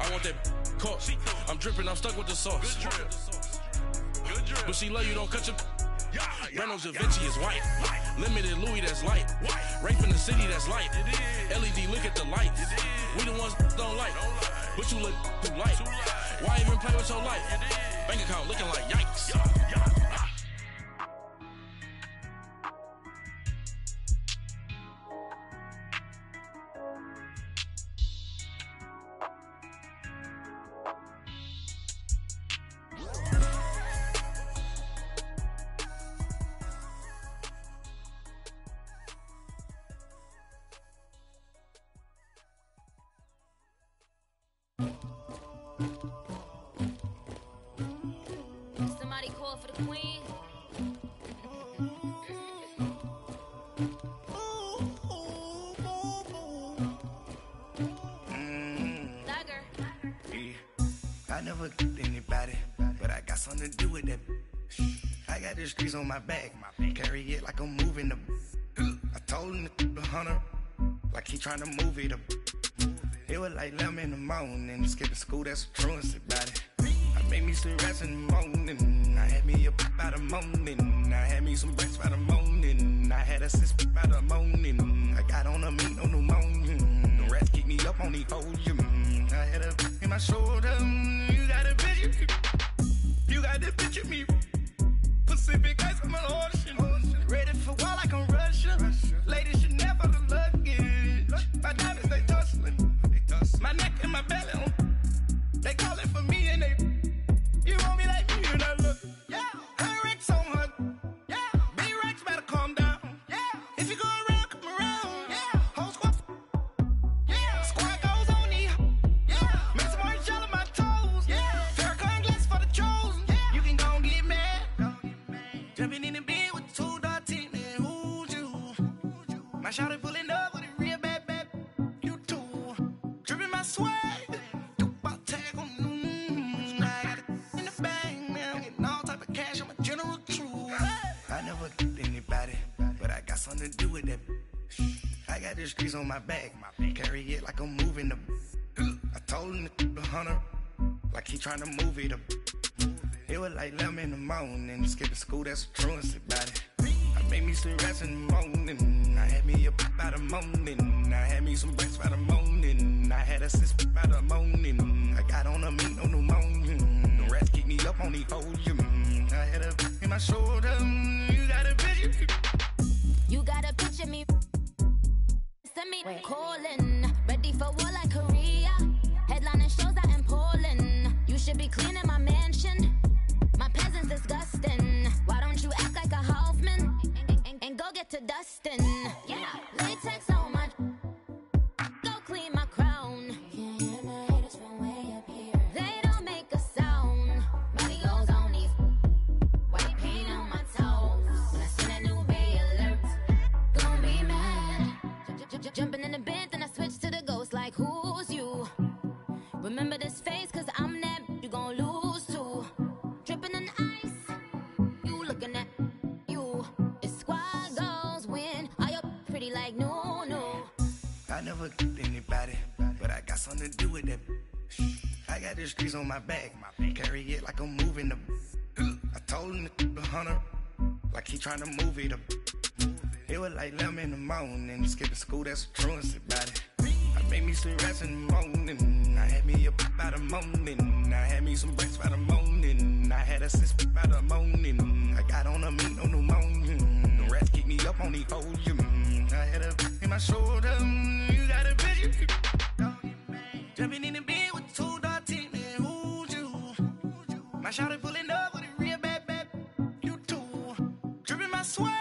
I want that caught. I'm dripping, I'm stuck with the sauce. Good drip. But she love you, don't cut your. Reynolds Da Vinci is white. Limited Louis, that's light. Rape in the city, that's light. LED, look at the lights. We the ones don't like. But you look too light. Why even play with your life? Bank account looking like yikes. Somebody call for the queen. Dagger. Yeah. I never did anybody, but I got something to do with that. I got the streets on my back, carry it like I'm moving the. I told him to the hunter, like he trying to move it up. It was like 11 in the morning, skipping school, that's a truancy about it. I made me some rest in the morning, I had me a pop by the morning, I had me some breakfast by the morning, I had a six by the morning, I got on a meat on the morning, the rats keep me up on the podium, I had a in my shoulder, you got a picture, you got the picture me, Pacific ice on my ocean, ready for war like I'm Russian, ladies should never the luggage, my diamonds they tussling. My neck and my belly on. They calling for me and they. You want me like me and I look. Yeah. Her Rex on her. Yeah. B-Rex better calm down. Yeah. If you go around, come around. Yeah. Whole squad. Yeah. Squad goes on the. Yeah. Make some orange gel on my toes. Yeah. Farrakhan glass for the chosen. Yeah. You can go and get mad. Jumping in the bed with 2 dark teeth, man. Who's you? My shawty pulling up with a real bad. Swag, about tag on I got it in the bag, man. Getting all type of cash, I'm a general true. I never did anybody, but I got something to do with that. I got the streets on my back, carry it like I'm moving the. I told him to the hunter, like he trying to move it up. It was like 11 in the morning, skipping school, that's a truancy about it. I made me some rest in the morning, I had me a pop by the morning, I had me some breakfast by the morning, I had a six by the morning, I got on a meat on the morning, the rats keep me up on the podium, I had a in my shoulder, you got a picture. You got a picture me. Send me calling, ready for war like Korea. Headlining shows out in Poland. You should be cleaning my mansion. My peasants disgusting. Why don't you act like a Hoffman and go get to dustin'? Yeah, latex on my. Go clean my crown. Can't hear my haters from way up here. They don't make a sound. Body goes on these. White paint on my toes. When I send a new Bay alert, gonna be mad. Jumping in the bed, then I switch to the ghost like who's you? Remember this face, cause I'm that you gon' lose too. Dripping in ice, you looking at you. It's squad goals win. Are you pretty like no, no? I never did anybody, but I got something to do with that. I got the streets on my back, carry it like I'm moving the. I told him to the hunter, like he trying to move it up. It was like 11 in the morning, skipping school, that's a truancy about it. I made me some rest in the morning, I had me a pop by the morning, I had me some breakfast by the morning, I had a six by the morning, I got on a meat on the morning, the rats keep me up on the podium, I had a in my shoulder, you got a picture. Jumping in the bed with 2 dark teeth, man, who's you? My shawty pulling up with a real bad, you too. Dripping my swag.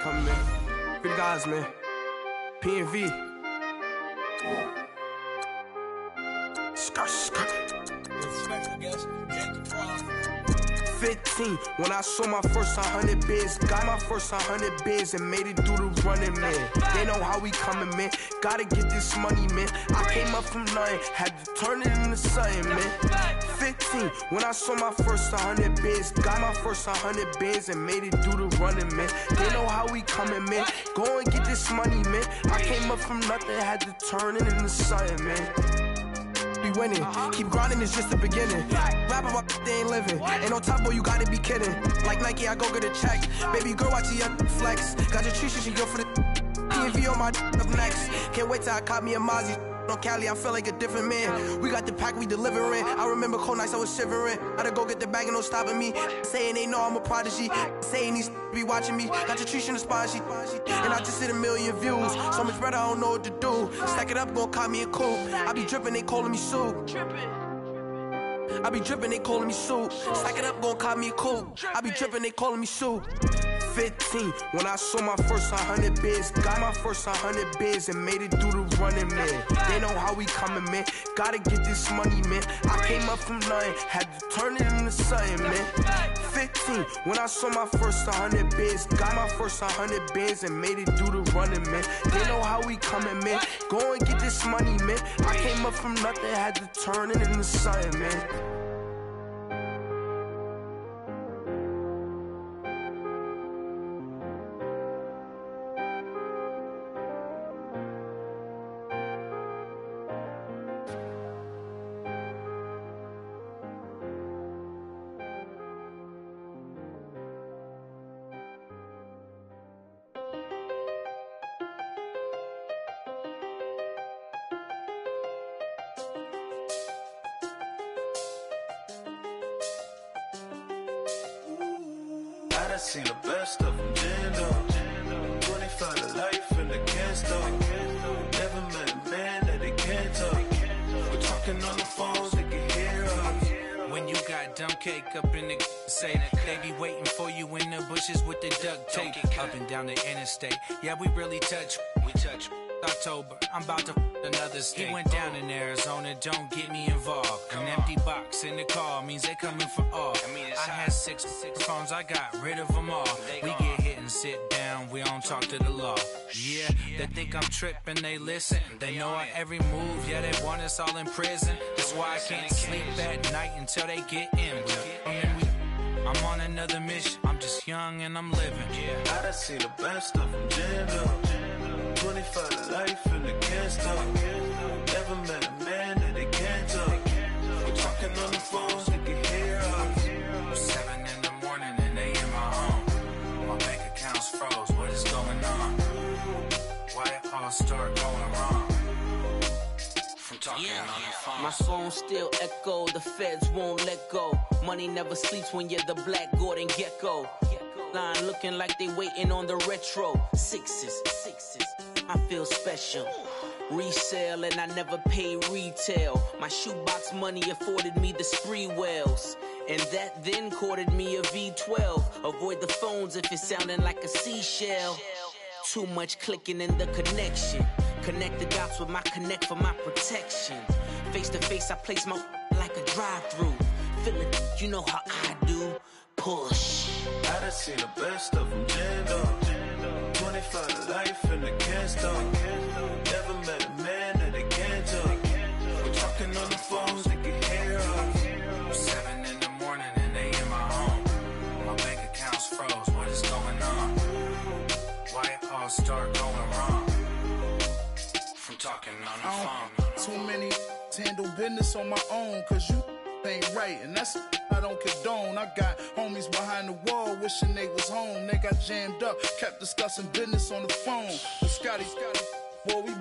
coming, man. Free the guys, man. PNV. Skirt. 15, when I saw my first 100 bids, got my first 100 bids and made it through the running, man. They know how we coming, man. Gotta get this money, man. I came up from nothing, had to turn it into something, man. 15, when I saw my first 100 bids, got my first 100 bids and made it through the running, man. They know how we coming, man. Go and get this money, man. I came up from nothing, had to turn it into something, man. Be winning, keep grinding, it's just the beginning. Rap about they ain't living. Ain't no top boy, you gotta be kidding. Like Nike, I go get a check. Baby girl, watch your flex. Got your tree, she go for the PNV on my up next. Can't wait till I caught me a Mozzie. On Cali, I feel like a different man. We got the pack, we delivering. I remember cold nights, I was shivering. Gotta go get the bag and no stopping me. Saying they know I'm a prodigy. Saying these be watching me. Got your tree in the spot, and I just hit 1 million views. So much better, I don't know what to do. Stack it up, gon' call me a coupe. I be dripping, they calling me Sue. I be dripping, they calling me Sue. Stack it up, gon' call me a coupe. I be dripping, they calling me Sue. 15, when I saw my first 100 bids, got my first 100 bids and made it through the running, man. They know how we coming, man. Gotta get this money, man. I came up from nothing, had to turn it into something, man. 15, when I saw my first 100 bids, got my first 100 bids and made it through the running, man. They know how we coming, man. Go and get this money, man. I came up from nothing, had to turn it into something, man. I seen the best of them, Jando. 25 to life in the can't stop. Never met a man that they can't talk. We're talking on the phones, they can hear us. When you got dumb cake up in the say, they be waiting for you in the bushes with the duct tape. Up and down the interstate, yeah, we really touch. We touch. October, I'm about to another state. He went down in Arizona, don't get me involved. An empty box in the car means they coming for all. I had six phones, I got rid of them all. We get hit and sit down, we don't talk to the law. Yeah, they think I'm tripping, they listen. They know our every move, yeah, they want us all in prison. That's why I can't sleep at night until they get in. I'm on another mission, I'm just young and I'm living. Yeah, I done seen the best of them, Jando. 25 to life in the can't stop. Never met a man that they can't talk. We're talking on the phones, they can hear us. 7 in the morning and they in my home. My bank account's froze, what is going on? Why it all start going wrong? From talking on the phone. My phone still echo, the feds won't let go. Money never sleeps when you're the Black Gordon Gecko. Line looking like they waiting on the retro. Sixes, I feel special. Resale and I never pay retail. My shoebox money afforded me the spree wells. And that then courted me a V12. Avoid the phones if it's sounding like a seashell. Too much clicking in the connection. Connect the dots with my connect for my protection. Face to face I place my like a drive-through. Feel it, you know how I do. Push. I done seen the best of them, Jando. 25 to life in the can't stop. Never met a man that they can't talk. We're talking on the phones, they can hear us. 7 in the morning and they in my home. My bank account's froze, what is going on? Why it all start going wrong? From talking on the phone. Too many handle business on my own, cause you ain't right, and that's I don't condone. I got homies behind the wall wishing they was home. They got jammed up, kept discussing business on the phone. But Scotty, boy, we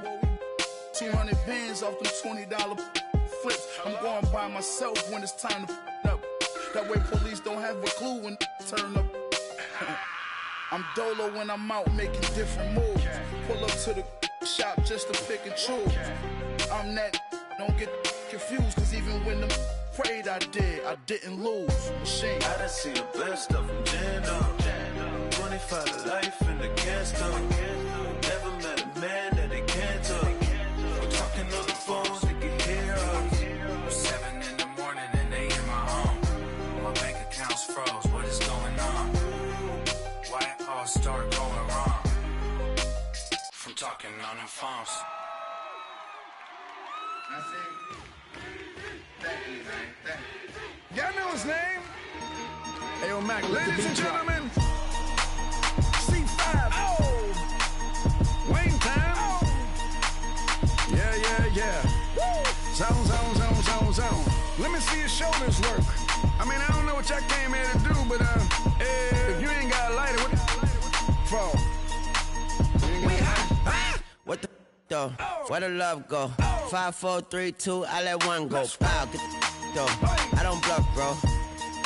200 bands off them $20 flips. I'm going by myself when it's time to up. That way police don't have a clue when turn up. I'm dolo when I'm out making different moves. Pull up to the shop just to pick and choose. I'm that, don't get confused, cause even when them prayed I didn't lose. Machine. I done seen the best of them, Jando. 25 to life in the can't all start going wrong. From talking on the phones. Y'all know his name? Ayo, Mac, ladies and gentlemen, C5. Oh, Wayne time. Oh. Yeah. Zone. Let me see your shoulders work. I mean, I don't know what y'all came here to do, but if you ain't got a lighter, what for? What the though? Where the love go? 5, 4, 3, 2, I let one go. Wow, get the though. I don't bluff, bro.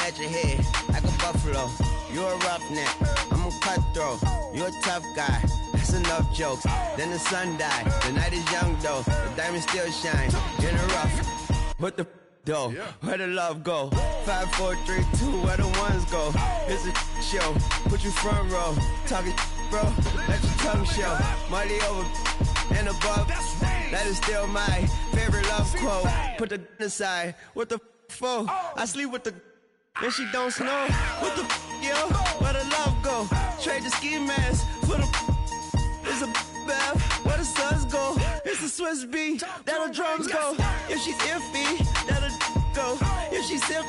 At your head, like a buffalo. You a roughneck, I'm a cutthroat. You a tough guy, that's enough jokes. Then the sun died, the night is young though. The diamond still shine, in the rough. What the though? Where the love go? 5, 4, 3, 2, where the ones go? It's a show, put you front row. Talking bro, let your tongue show. Money over and above, that is still my favorite love quote. Put the aside, what the for? I sleep with the and she don't snow. What the yo? Where the love go? Trade the ski mask for the it's a bath. Where the suns go? It's a Swiss beat. That'll drums go. If she's iffy, that'll go. If she's sick,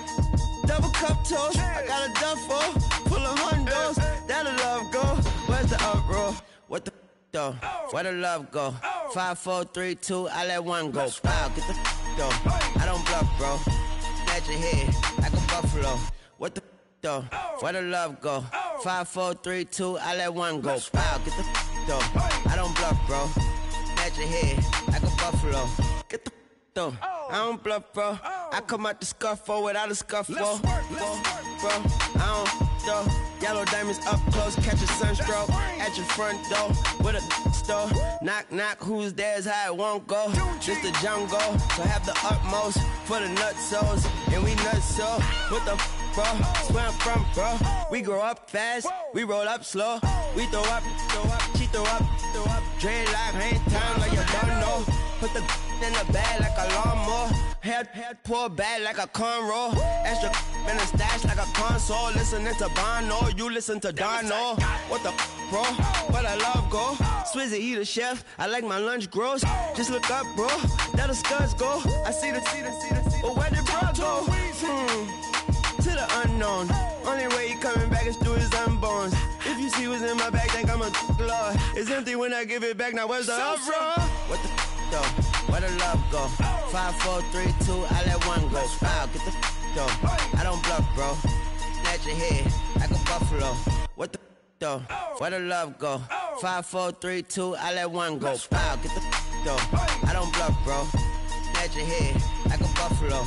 double cup toast. I got a duffel full of hundos. That'll love go. Where's the uproar? What the though? Where the love go? 5, 4, 3, 2, I let one go. Wow, get the though. I don't bluff, bro. At your head, like a buffalo. What the though? Where the love go? 5, 4, 3, 2, I let one go. Wow, get the though. I don't bluff, bro. At your head, like a buffalo. Get the though. I don't bluff, bro. I come out the scuffle without a scuffle. Bro, I don't though. Yellow diamonds up close, catch a sunstroke at your front door with a store. Knock, knock, who's there's how it won't go. Just the jungle, so have the utmost for the nutsos. And we nutso, what the bro? Where I'm from, bro. We grow up fast, we roll up slow. We throw up, she throw up. Dreadlock, hang time like you don't know. Put the in the bag like a lawnmower. Head pull back like a cornrow. Extra in the stash like a console. Listening to Bono, you listen to Dono. What the bro? Where the love go? Swizzy, he the chef. I like my lunch gross. Just look up, bro. That the scuds go. I see the. But where did bro go? To the unknown. Only way he coming back is through his unborns. If you see what's in my bag, think I'm a lord. It's empty when I give it back. Now where's the uproar? What the though? Where the love go? 5, 4, 3, 2, I let one go. Wow, get the though. I don't bluff, bro. At your head, like a buffalo. What the though? Where the love go? 5, 4, 3, 2, I let one go. Wow, get the though. I don't bluff, bro. At your head, like a buffalo.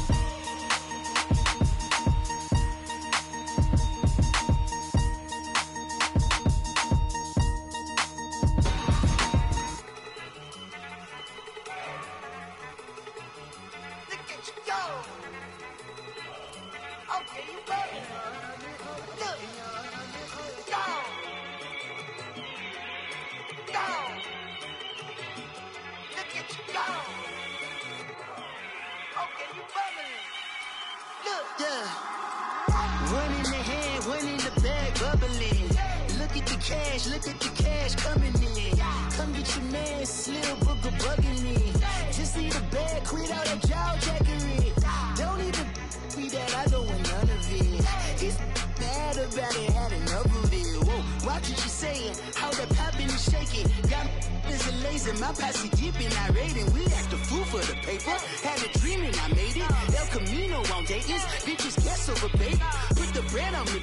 Look at the cash coming in. Come get your man, Slim Booger bugging me. Just need a bag, quit all that jaw jackery. Don't even be that, I don't want none of it. He's mad about it, had enough of it. Whoa, watch what you saying, how that poppin' and shaking. Got is a lazy, my posse deep and irate, and we act a fool for the paper. Had a dream and I made it. El Camino on Dayton's, bitches guess over baby. Put the bread on me,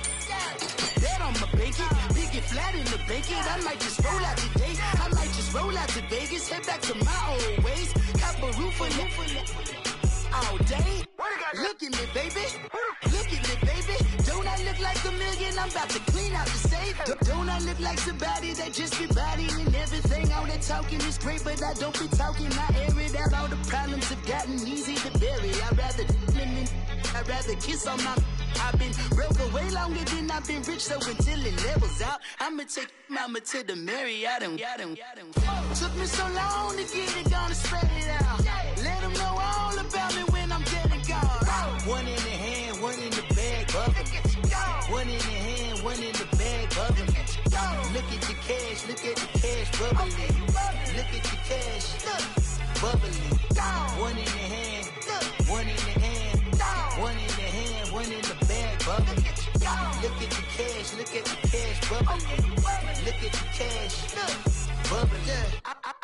that on my bacon. Big and flat in the bacon. I might just roll out today. I might just roll out to Vegas, head back to my old ways. Cop a roof for all day. Look at me, baby. Look at me, baby. Don't I look like a million? I'm about to clean out the safe. Don't I look like somebody that just be bodying everything? All that talking is great, but I don't be talking. I air it out. All the problems have gotten easy to bury. I'd rather kiss on my. I've been broke away longer than I've been rich, so until it levels out, I'ma take mama to the Marriott and took me so long to get it, gonna spread it out. Let them know all about me when I'm dead and gone. One in the hand, one in the bag, bubble. One in the hand, one in the bag, bubble. Look at the cash, look at the cash bubbling. Look at the cash, bubbling. One in the hand, one in the hand, one in the hand, one in the bag, bubbling. Look at the cash, look at the cash bubbling. Look at the cash, bubbling.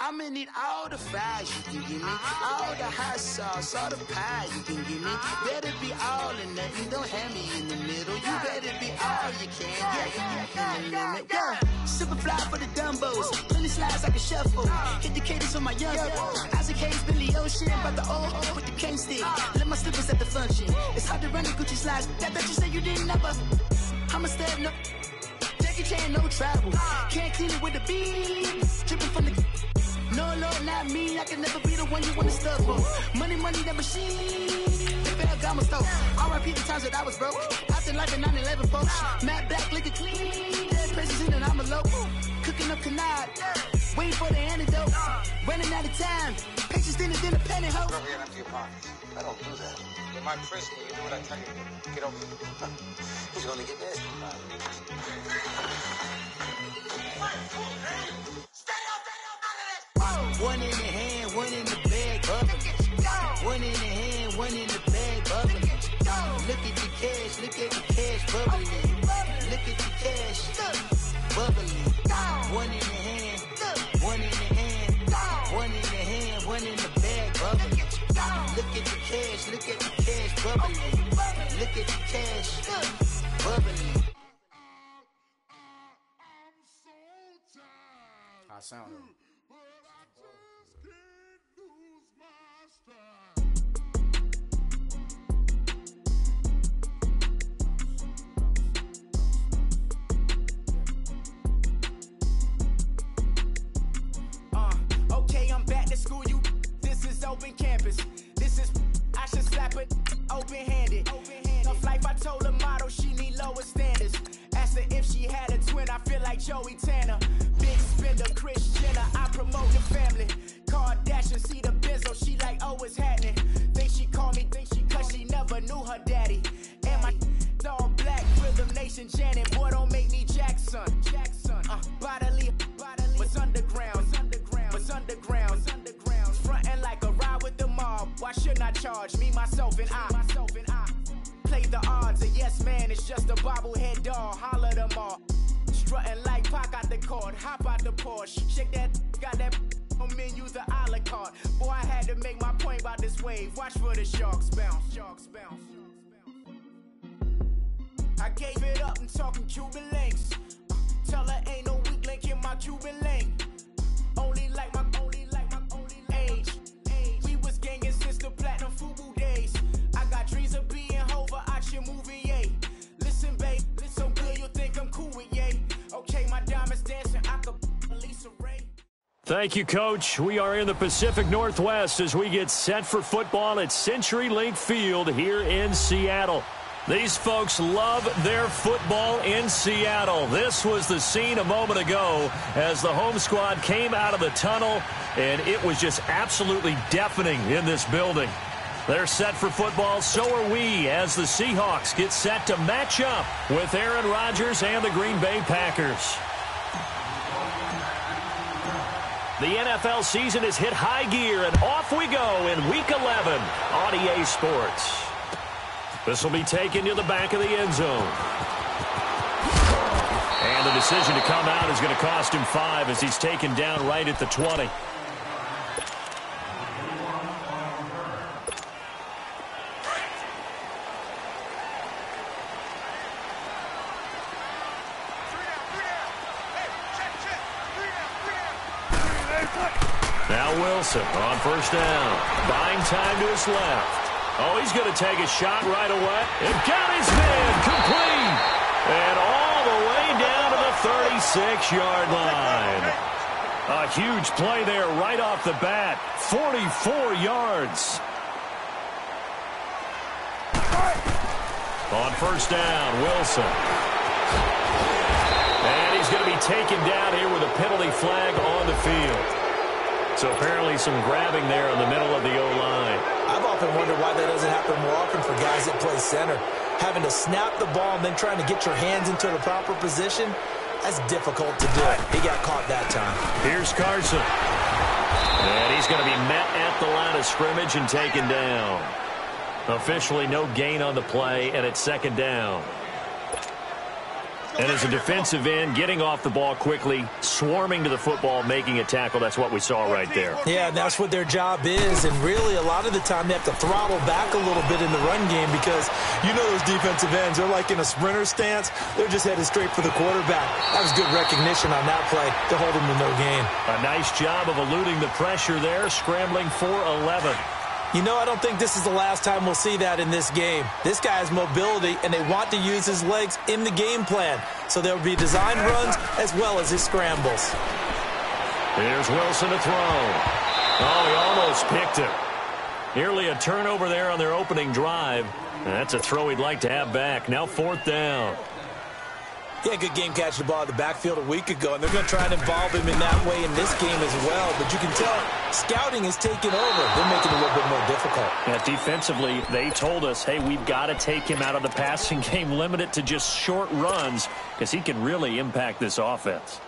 I'm gonna need all the fries you can give me, all the hot sauce, all the pie you can give me. Better be all or nothing, don't have me in the middle. You better be all you can, yeah. Super fly for the Dumbos, plenty slides I can shuffle. Hit the cadence on my young Isaac Hayes, Billy Ocean, but the old with the cane stick. Let my slippers at the function. It's hard to run the Gucci slides. That you say you didn't never. I'm a step no. Jackie Chan, no travel. Can't clean it with the beat. Dripping from the. No, Lord, not me. I can never be the one you want to stuff on. Money, that machine. They fell down my stove. R.I.P. the times that I was broke. Acting like a 9/11 folks. Matte black, liquor clean. Dead presses in and I'm a local. Cooking up canard. Waiting for the antidote. Running out of time. Patience thinner than a pantyhose. Go ahead and empty your pockets. I don't do that. In my prison, you do what I tell you to. Get over here. He's gonna get nasty. One in the hand, one in the bag, bubbling. One in the hand, one in the bag, bubbling. Look at the cash, look at the cash bubbling. Look at the cash, bubbling. One in the hand, one in the hand, one in the hand, one in the bag, bubbling. Look at the cash, look at the cash bubbling. Look at the cash, bubbling. I sound it. Okay, I'm back to school, you. This is open campus. This is, I should slap it open-handed. Tough life, I told her motto, she need lower standards. Asked her if she had a twin, I feel like Joey Tanner. Big spender, Kris Jenner, I promote the family. Kardashian, see the Benzo, she like, oh, it's happening. Think she called me, cause she never knew her daddy. And my all black, Rhythm Nation, Janet, boy, don't make me Jackson. Bodily, what's underground, frontin' like a ride with the mob. Why shouldn't I charge me, myself, and I? Play the odds, a yes man is just a bobblehead doll. Holler them all. Strutting like Pac out the court, hop out the Porsche. Shake that, got that menu, the a la carte. Boy, I had to make my point about this wave. Watch for the sharks bounce. I gave it up, I'm talking Cuban links. Tell her ain't no weak link in my Cuban link. Only like my age. We was gangin' since the platinum FUBU days. I got dreams of being Hova out your movie, yay. Listen, babe, so good you'll think I'm cool with yay. Okay, my diamonds dancing, I could Lisa Ray. Thank you, Coach. We are in the Pacific Northwest as we get set for football at CenturyLink Field here in Seattle. These folks love their football in Seattle. This was the scene a moment ago as the home squad came out of the tunnel, and it was just absolutely deafening in this building. They're set for football, so are we, as the Seahawks get set to match up with Aaron Rodgers and the Green Bay Packers. The NFL season has hit high gear, and off we go in Week 11 on EA Sports. This will be taken to the back of the end zone. And the decision to come out is going to cost him 5 as he's taken down right at the 20. Now Wilson on first down. Buying time to his left. Oh, he's going to take a shot right away. And got his man complete. And all the way down to the 36-yard line. A huge play there right off the bat. 44 yards. On first down, Wilson. And he's going to be taken down here with a penalty flag on the field. So apparently some grabbing there in the middle of the O-line. I've often wondered why that doesn't happen more often for guys that play center. Having to snap the ball and then trying to get your hands into the proper position. That's difficult to do. He got caught that time. Here's Carson. And he's going to be met at the line of scrimmage and taken down. Officially no gain on the play, and it's second down. And as a defensive end, getting off the ball quickly, swarming to the football, making a tackle, that's what we saw right there. Yeah, that's what their job is, and really a lot of the time they have to throttle back a little bit in the run game because you know those defensive ends, they're like in a sprinter stance. They're just headed straight for the quarterback. That was good recognition on that play to hold them to no gain. A nice job of eluding the pressure there, scrambling for 11. You know, I don't think this is the last time we'll see that in this game. This guy has mobility, and they want to use his legs in the game plan. So there will be design runs as well as his scrambles. Here's Wilson to throw. Oh, he almost picked it. Nearly a turnover there on their opening drive. That's a throw he'd like to have back. Now fourth down. He had a good game catching the ball in the backfield a week ago, and they're going to try and involve him in that way in this game as well. But you can tell scouting is taking over. They're making it a little bit more difficult. Yeah, defensively, they told us, hey, we've got to take him out of the passing game, limit it to just short runs, because he can really impact this offense.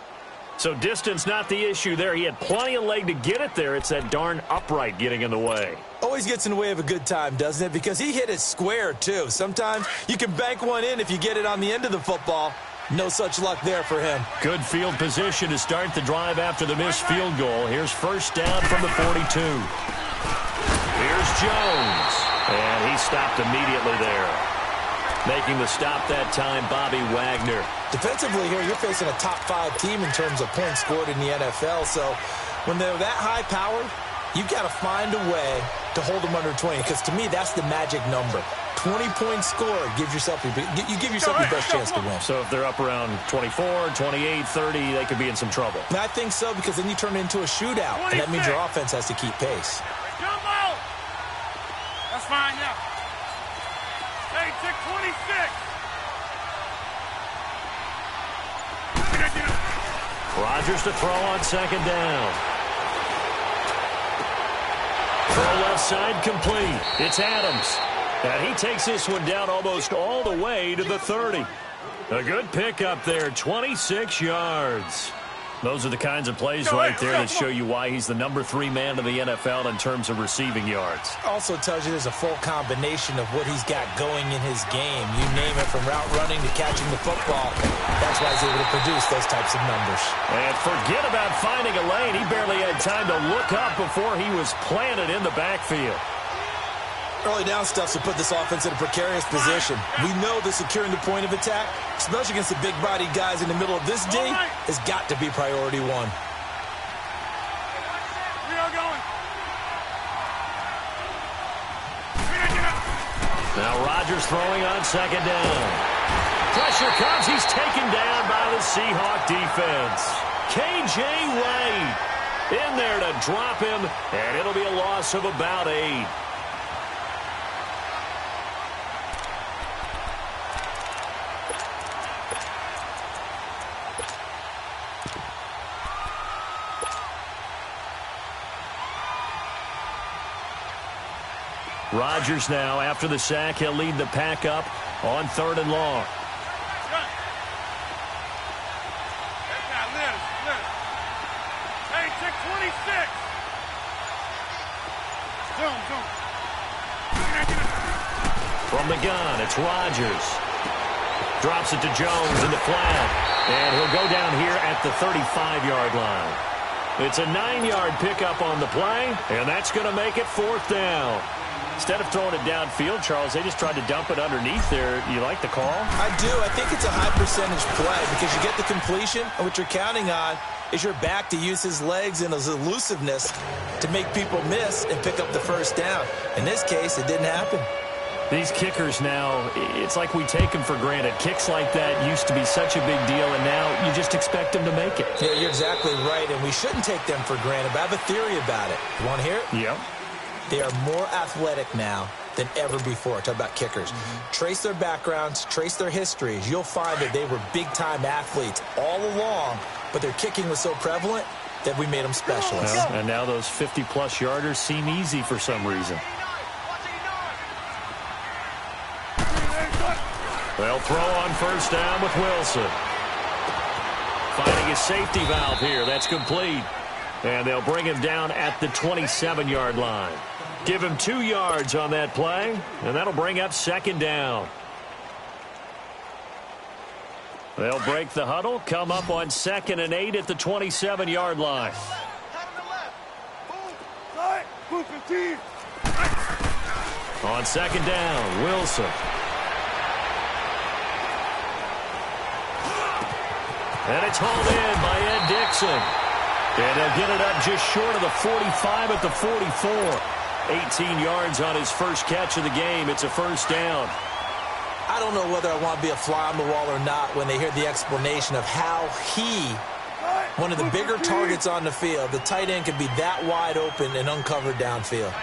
So distance not the issue there. He had plenty of leg to get it there. It's that darn upright getting in the way. Always gets in the way of a good time, doesn't it? Because he hit it square, too. Sometimes you can bank one in if you get it on the end of the football. No such luck there for him. Good field position to start the drive after the missed field goal. Here's first down from the 42. Here's Jones. And he stopped immediately there. Making the stop that time, Bobby Wagner. Defensively here, you're facing a top 5 team in terms of points scored in the NFL. So when they're that high powered, you've got to find a way to hold them under 20. Because to me, that's the magic number. 20-point score, you give yourself your best chance to win. So if they're up around 24, 28, 30, they could be in some trouble. And I think so, because then you turn it into a shootout, 26. And that means your offense has to keep pace. Jumbo! That's fine, yeah. Hey, check 26. Rodgers to throw on second down. Throw left side complete. It's Adams. And he takes this one down almost all the way to the 30. A good pickup there, 26 yards. Those are the kinds of plays right there that show you why he's the number 3 man in the NFL in terms of receiving yards. Also tells you there's a full combination of what he's got going in his game. You name it, from route running to catching the football. That's why he's able to produce those types of numbers. And forget about finding a lane. He barely had time to look up before he was planted in the backfield. Early down stuff to put this offense in a precarious position. We know that securing the point of attack, especially against the big-bodied guys in the middle of this D, has got to be priority 1. We are going. Now Rodgers throwing on second down. Pressure comes. He's taken down by the Seahawk defense. K.J. Wright in there to drop him, and it'll be a loss of about 8. Rodgers now, after the sack, he'll lead the pack up on 3rd and long. Hey, check 26. From the gun, it's Rodgers. Drops it to Jones in the flat. And he'll go down here at the 35-yard line. It's a 9-yard pickup on the play, and that's going to make it 4th down. Instead of throwing it downfield, Charles, they just tried to dump it underneath there. You like the call? I do. I think it's a high percentage play because you get the completion, and what you're counting on is your back to use his legs and his elusiveness to make people miss and pick up the first down. In this case, it didn't happen. These kickers now, it's like we take them for granted. Kicks like that used to be such a big deal, and now you just expect them to make it. Yeah, you're exactly right, and we shouldn't take them for granted, but I have a theory about it. You want to hear it? Yep. They are more athletic now than ever before. Talk about kickers. Trace their backgrounds, trace their histories. You'll find that they were big-time athletes all along, but their kicking was so prevalent that we made them specialists. Well, and now those 50-plus yarders seem easy for some reason. They'll throw on first down with Wilson. Finding a safety valve here. That's complete. And they'll bring him down at the 27-yard line. Give him 2 yards on that play, and that'll bring up second down. They'll break the huddle, come up on 2nd and 8 at the 27-yard line. On second down, Wilson. And it's hauled in by Ed Dickson. And they'll get it up just short of the 45 at the 44. 18 yards on his first catch of the game. It's a first down. I don't know whether I want to be a fly on the wall or not when they hear the explanation of how one of the bigger targets on the field, the tight end could be that wide open and uncovered downfield.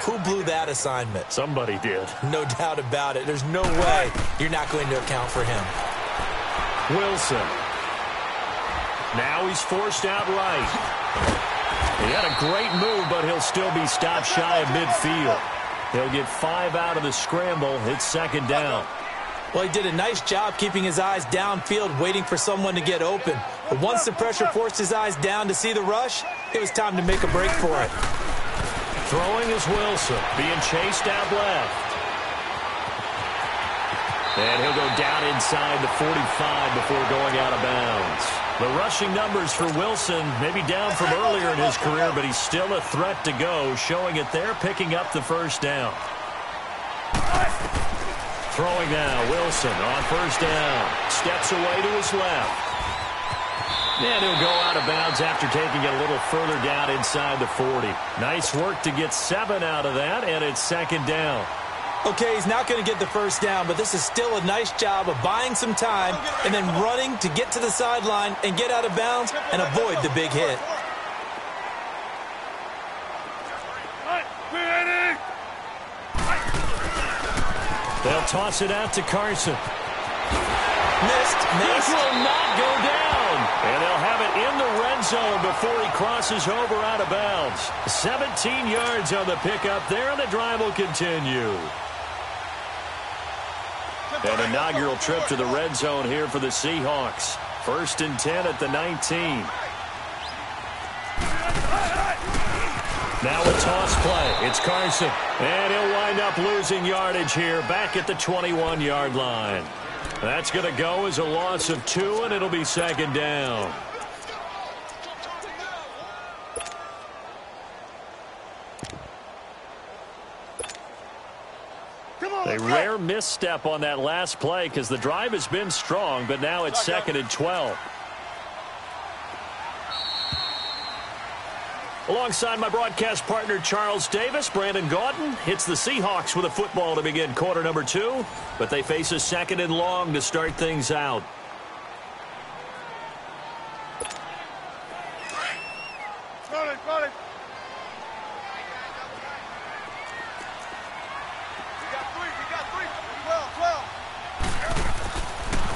Who blew that assignment? Somebody did. No doubt about it. There's no way you're not going to account for him. Wilson. Now he's forced out right. He had a great move, but he'll still be stopped shy of midfield. He'll get 5 out of the scramble. It's second down. Well, he did a nice job keeping his eyes downfield, waiting for someone to get open. But once the pressure forced his eyes down to see the rush, it was time to make a break for it. Throwing is Wilson, being chased out left. And he'll go down inside the 45 before going out of bounds. The rushing numbers for Wilson maybe down from earlier in his career, but he's still a threat to go, showing it there, picking up the first down. Throwing now, Wilson on first down. Steps away to his left. And he'll go out of bounds after taking it a little further down inside the 40. Nice work to get 7 out of that, and it's second down. Okay, he's not going to get the first down, but this is still a nice job of buying some time and then running to get to the sideline and get out of bounds and avoid the big hit. They'll toss it out to Carson. Missed. This will not go down. And they'll have it in the red zone before he crosses over out of bounds. 17 yards on the pickup there, and the drive will continue. An inaugural trip to the red zone here for the Seahawks. 1st and 10 at the 19. Now a toss play. It's Carson. And he'll wind up losing yardage here back at the 21-yard line. That's going to go as a loss of 2, and it'll be second down. A rare misstep on that last play because the drive has been strong, but now it's 2nd and 12. Alongside my broadcast partner Charles Davis, Brandon Gaudin hits the Seahawks with a football to begin quarter number 2, but they face a 2nd and long to start things out.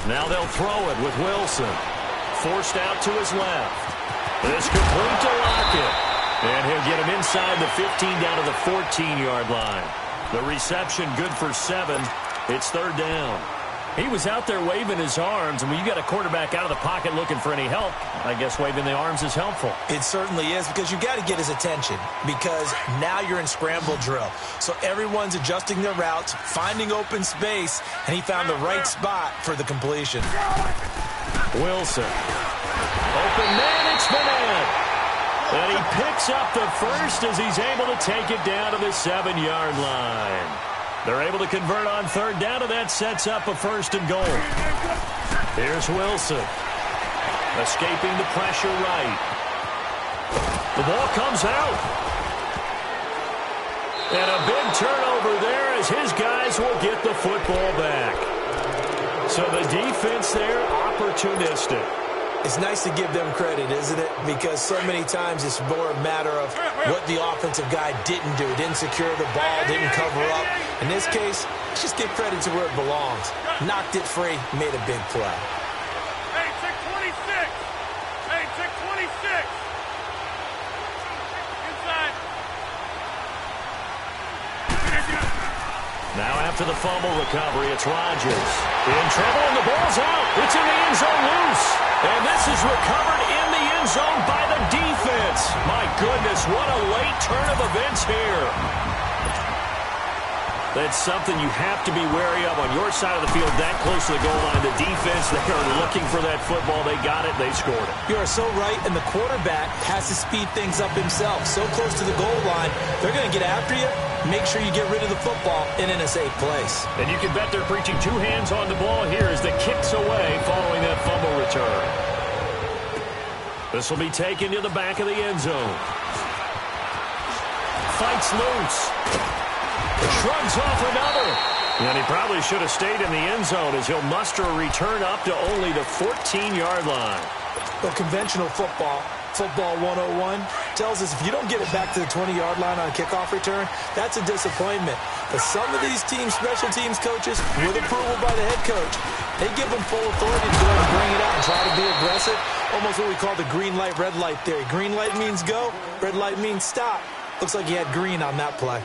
Now they'll throw it with Wilson. Forced out to his left. It's complete to Lockett. And he'll get him inside the 15 down to the 14-yard line. The reception good for 7. It's third down. He was out there waving his arms, and when you got a quarterback out of the pocket looking for any help, I guess waving the arms is helpful. It certainly is, because you got to get his attention, because now you're in scramble drill. So everyone's adjusting their routes, finding open space, and he found the right spot for the completion. Wilson. Open man, it's Bennett. And he picks up the first as he's able to take it down to the 7-yard line. They're able to convert on third down, and that sets up a 1st and goal. Here's Wilson. Escaping the pressure right. The ball comes out. And a big turnover there as his guys will get the football back. So the defense there, opportunistic. It's nice to give them credit, isn't it? Because so many times it's more a matter of what the offensive guy didn't do. Didn't secure the ball, didn't cover up. In this case, let's just give credit to where it belongs. Knocked it free, made a big play. Hey, check 26. Hey, check 26. Inside. Now after the fumble recovery. It's Rodgers. In trouble, and the ball's out. It's in the end zone loose. And this is recovered in the end zone by the defense. My goodness, what a late turn of events here. That's something you have to be wary of on your side of the field, that close to the goal line. The defense, they are looking for that football. They got it. They scored it. You are so right, and the quarterback has to speed things up himself. So close to the goal line, they're going to get after you. Make sure you get rid of the football and in a safe place. And you can bet they're preaching two hands on the ball here as the kick's away following that fumble return. This will be taken to the back of the end zone. Fights loose. Shrugs off another. And he probably should have stayed in the end zone as he'll muster a return up to only the 14-yard line. Well, conventional football 101, tells us if you don't get it back to the 20-yard line on a kickoff return, that's a disappointment. But some of these teams, special teams coaches, with approval by the head coach, they give them full authority to go and bring it out and try to be aggressive. Almost what we call the green light, red light theory. Green light means go, red light means stop. Looks like he had green on that play.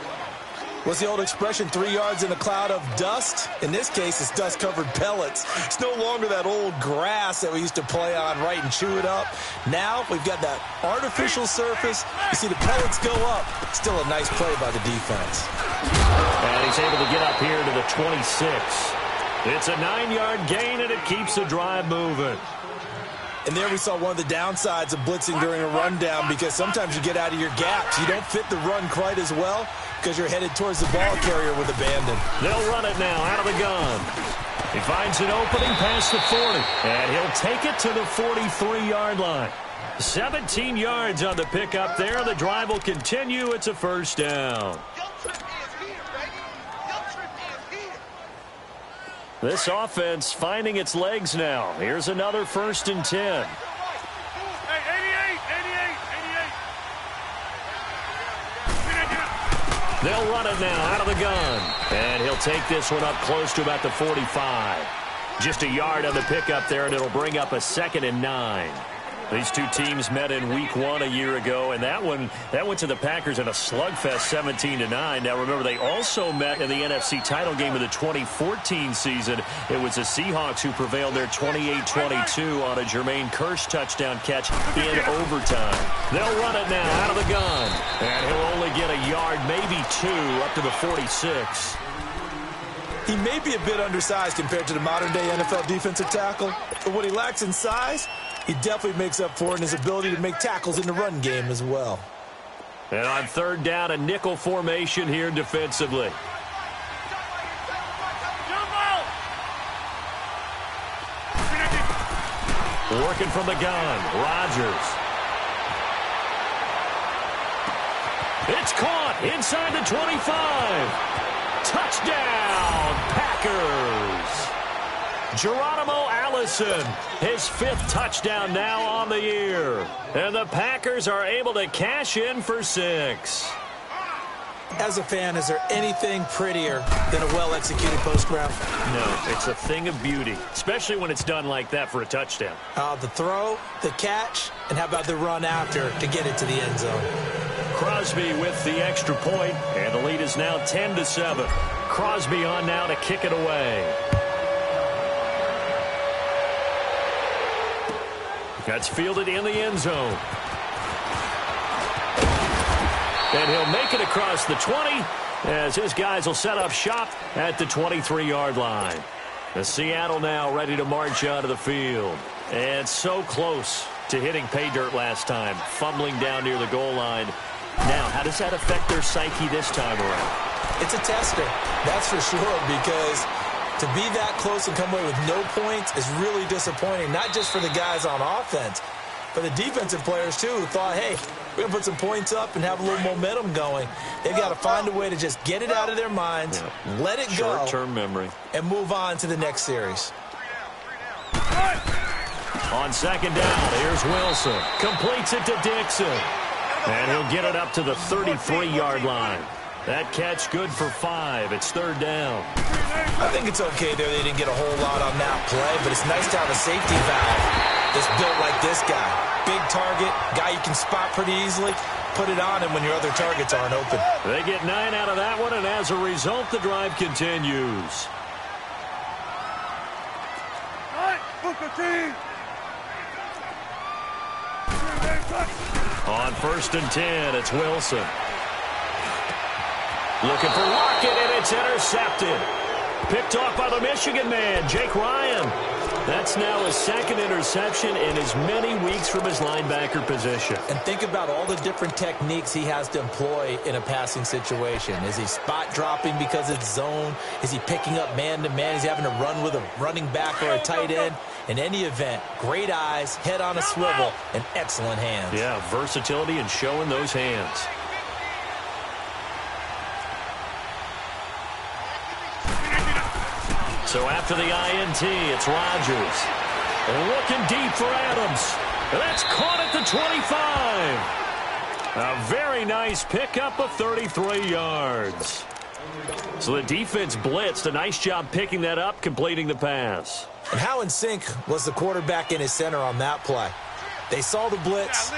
What's the old expression, 3 yards in a cloud of dust? In this case, it's dust-covered pellets. It's no longer that old grass that we used to play on, right, and chew it up. Now we've got that artificial surface. You see the pellets go up. Still a nice play by the defense. And he's able to get up here to the 26. It's a 9-yard gain, and it keeps the drive moving. And there we saw one of the downsides of blitzing during a rundown, because sometimes you get out of your gaps. You don't fit the run quite as well because you're headed towards the ball carrier with abandon. They'll run it now out of the gun. He finds an opening past the 40, and he'll take it to the 43-yard line. 17 yards on the pickup there. The drive will continue. It's a first down. This offense finding its legs now. Here's another 1st and 10. They'll run it now out of the gun. And he'll take this one up close to about the 45. Just a yard on the pickup there, and it'll bring up a 2nd and 9. These two teams met in week 1 a year ago, and that went to the Packers in a slugfest 17-9. Now, remember, they also met in the NFC title game of the 2014 season. It was the Seahawks who prevailed there 28-22 on a Jermaine Kearse touchdown catch in overtime. They'll run it now out of the gun, and he'll only get a yard, maybe 2, up to the 46. He may be a bit undersized compared to the modern-day NFL defensive tackle, but what he lacks in size, he definitely makes up for it in his ability to make tackles in the run game as well. And on 3rd down, a nickel formation here defensively. Working from the gun, Rodgers. It's caught inside the 25. Touchdown, Packers. Geronimo Allison, his 5th touchdown now on the year. And the Packers are able to cash in for 6. As a fan, is there anything prettier than a well-executed post route? No, it's a thing of beauty, especially when it's done like that for a touchdown. The throw, the catch, and how about the run after to get it to the end zone? Crosby with the extra point, and the lead is now 10-7. Crosby on now to kick it away. That's fielded in the end zone. And he'll make it across the 20 as his guys will set up shop at the 23-yard line. The Seattle now ready to march out of the field. And so close to hitting pay dirt last time, fumbling down near the goal line. Now, how does that affect their psyche this time around? It's a tester, that's for sure, because to be that close and come away with no points is really disappointing, not just for the guys on offense, but the defensive players, too, who thought, hey, we're going to put some points up and have a little momentum going. They've got to find a way to just get it out of their minds, let it go, short-term memory, and move on to the next series. On 2nd down, here's Wilson. Completes it to Dixon. And he'll get it up to the 33-yard line. That catch good for 5. It's 3rd down. I think it's okay there. They didn't get a whole lot on that play, but it's nice to have a safety valve that's built like this guy. big target, guy you can spot pretty easily. Put it on him when your other targets aren't open. They get 9 out of that one, and as a result, the drive continues. On 1st and 10, it's Wilson. Looking for Lockett, and it's intercepted. Picked off by the Michigan man, Jake Ryan. That's now his 2nd interception in as many weeks from his linebacker position. And think about all the different techniques he has to employ in a passing situation. Is he spot dropping because it's zone? Is he picking up man-to-man? Is he having to run with a running back or a tight end? In any event, great eyes, head on a swivel, and excellent hands. Yeah, versatility and showing those hands. So after the INT, it's Rodgers. Looking deep for Adams. That's caught at the 25. A very nice pickup of 33 yards. So the defense blitzed. A nice job picking that up, completing the pass. And how in sync was the quarterback and his center on that play? They saw the blitz,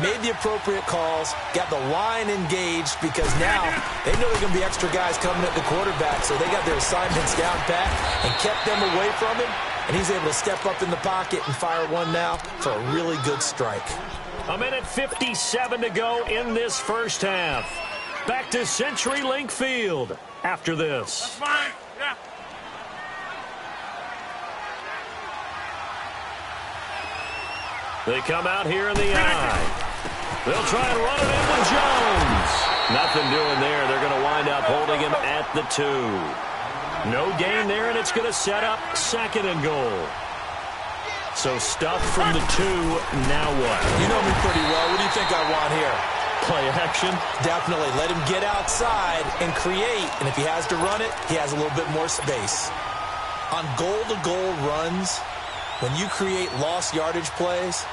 made the appropriate calls, got the line engaged because now they know there are going to be extra guys coming at the quarterback, so they got their assignments down pat and kept them away from him, and he's able to step up in the pocket and fire one now for a really good strike. 1:57 to go in this first half. Back to CenturyLink Field after this. That's fine. Yeah. They come out here in the eye. They'll try and run it in with Jones. Nothing doing there. They're going to wind up holding him at the 2. No gain there, and it's going to set up 2nd and goal. So stuffed from the 2. Now what? You know me pretty well. What do you think I want here? Play action? Definitely. Let him get outside and create. And if he has to run it, he has a little bit more space. On goal-to-goal runs, when you create lost yardage plays,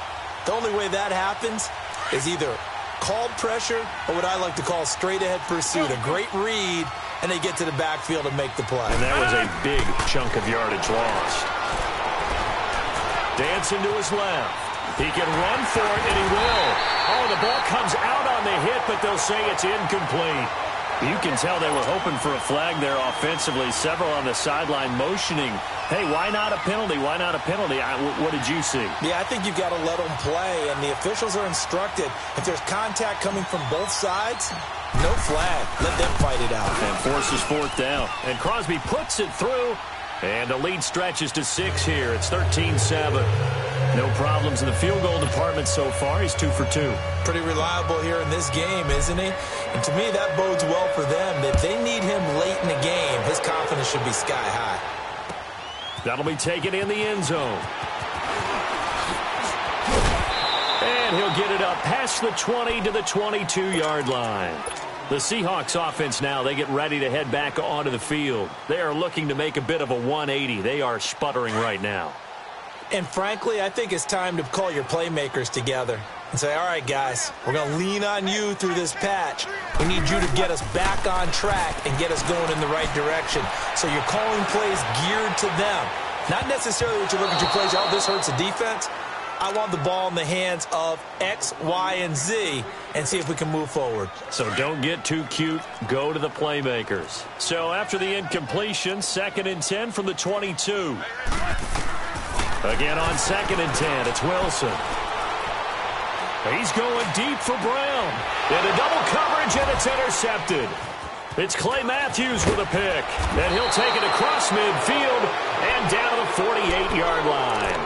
the only way that happens is either called pressure or what I like to call straight-ahead pursuit. A great read, and they get to the backfield and make the play. And that was a big chunk of yardage lost. Dancing to his left. He can run for it, and he will. Oh, the ball comes out on the hit, but they'll say it's incomplete. You can tell they were hoping for a flag there offensively. Several on the sideline motioning, hey, why not a penalty? Why not a penalty? What did you see? Yeah, I think you've got to let them play, and the officials are instructed. If there's contact coming from both sides, no flag. Let them fight it out. And forces 4th down. And Crosby puts it through, and the lead stretches to 6 here. It's 13-7. No problems in the field goal department so far. He's 2 for 2. Pretty reliable here in this game, isn't he? And to me, that bodes well for them. If they need him late in the game, his confidence should be sky high. That'll be taken in the end zone. And he'll get it up past the 20 to the 22-yard line. The Seahawks offense now, they get ready to head back onto the field. They are looking to make a bit of a 180. They are sputtering right now. And frankly, I think it's time to call your playmakers together and say, all right, guys, we're going to lean on you through this patch. We need you to get us back on track and get us going in the right direction. So you're calling plays geared to them. Not necessarily what you look at your plays, oh, this hurts the defense. I want the ball in the hands of X, Y, and Z and see if we can move forward. So don't get too cute. Go to the playmakers. So after the incompletion, 2nd and 10 from the 22. Again on 2nd and 10, it's Wilson. He's going deep for Brown. Into double coverage, and it's intercepted. It's Clay Matthews with a pick. And he'll take it across midfield and down to the 48-yard line.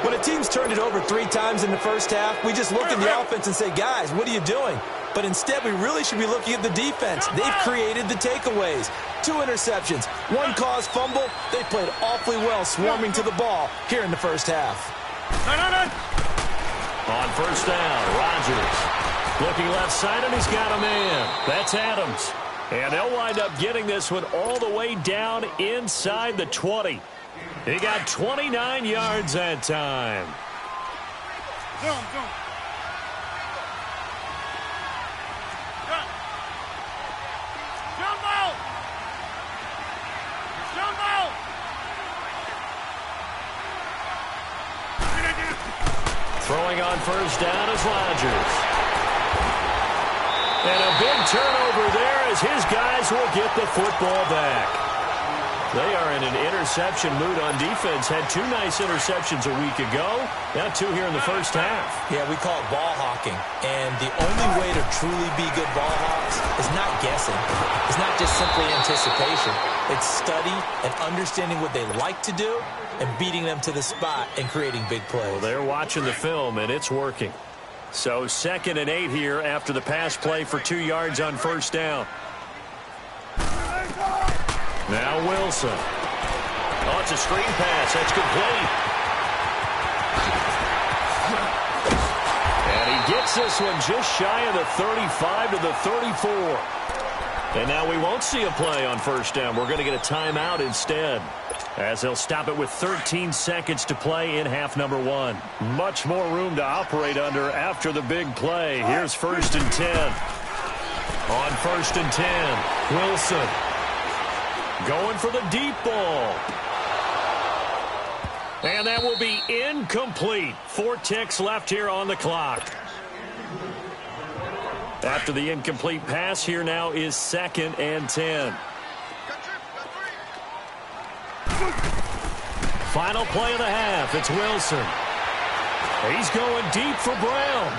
When a team's turned it over 3 times in the first half, we just look at the offense and say, guys, what are you doing? But instead, we really should be looking at the defense. They've created the takeaways. 2 interceptions, 1 caused fumble. They played awfully well swarming to the ball here in the first half. On 1st down, Rodgers looking left side, and he's got a man. That's Adams. And they'll wind up getting this one all the way down inside the 20. He got 29 yards that time. Zoom. Throwing throwing on first down is Rodgers. And a big turnover there as his guys will get the football back. They are in an interception mood on defense. Had 2 nice interceptions a week ago. Now 2 here in the first half. Yeah, we call it ball hawking. And the only way to truly be good ball hawks is not guessing. It's not just simply anticipation. It's study and understanding what they like to do and beating them to the spot and creating big plays. Well, they're watching the film, and it's working. So 2nd and 8 here after the pass play for 2 yards on first down. Now Wilson. Oh, it's a screen pass. That's complete. And he gets this one just shy of the 35 to the 34. And now we won't see a play on first down. We're going to get a timeout instead, as they'll stop it with 13 seconds to play in half number 1. Much more room to operate under after the big play. Here's 1st and 10. On 1st and 10, Wilson going for the deep ball. And that will be incomplete. 4 ticks left here on the clock. After the incomplete pass, here now is 2nd and 10. Final play of the half. It's Wilson. He's going deep for Brown.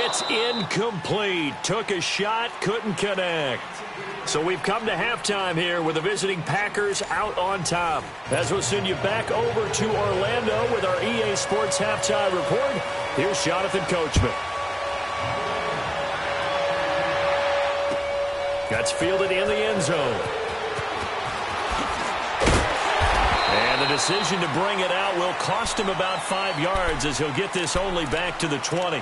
It's incomplete. Took a shot, couldn't connect. So we've come to halftime here with the visiting Packers out on top. As we'll send you back over to Orlando with our EA Sports Halftime Report, here's Jonathan Coachman. That's fielded in the end zone. And the decision to bring it out will cost him about 5 yards as he'll get this only back to the 20.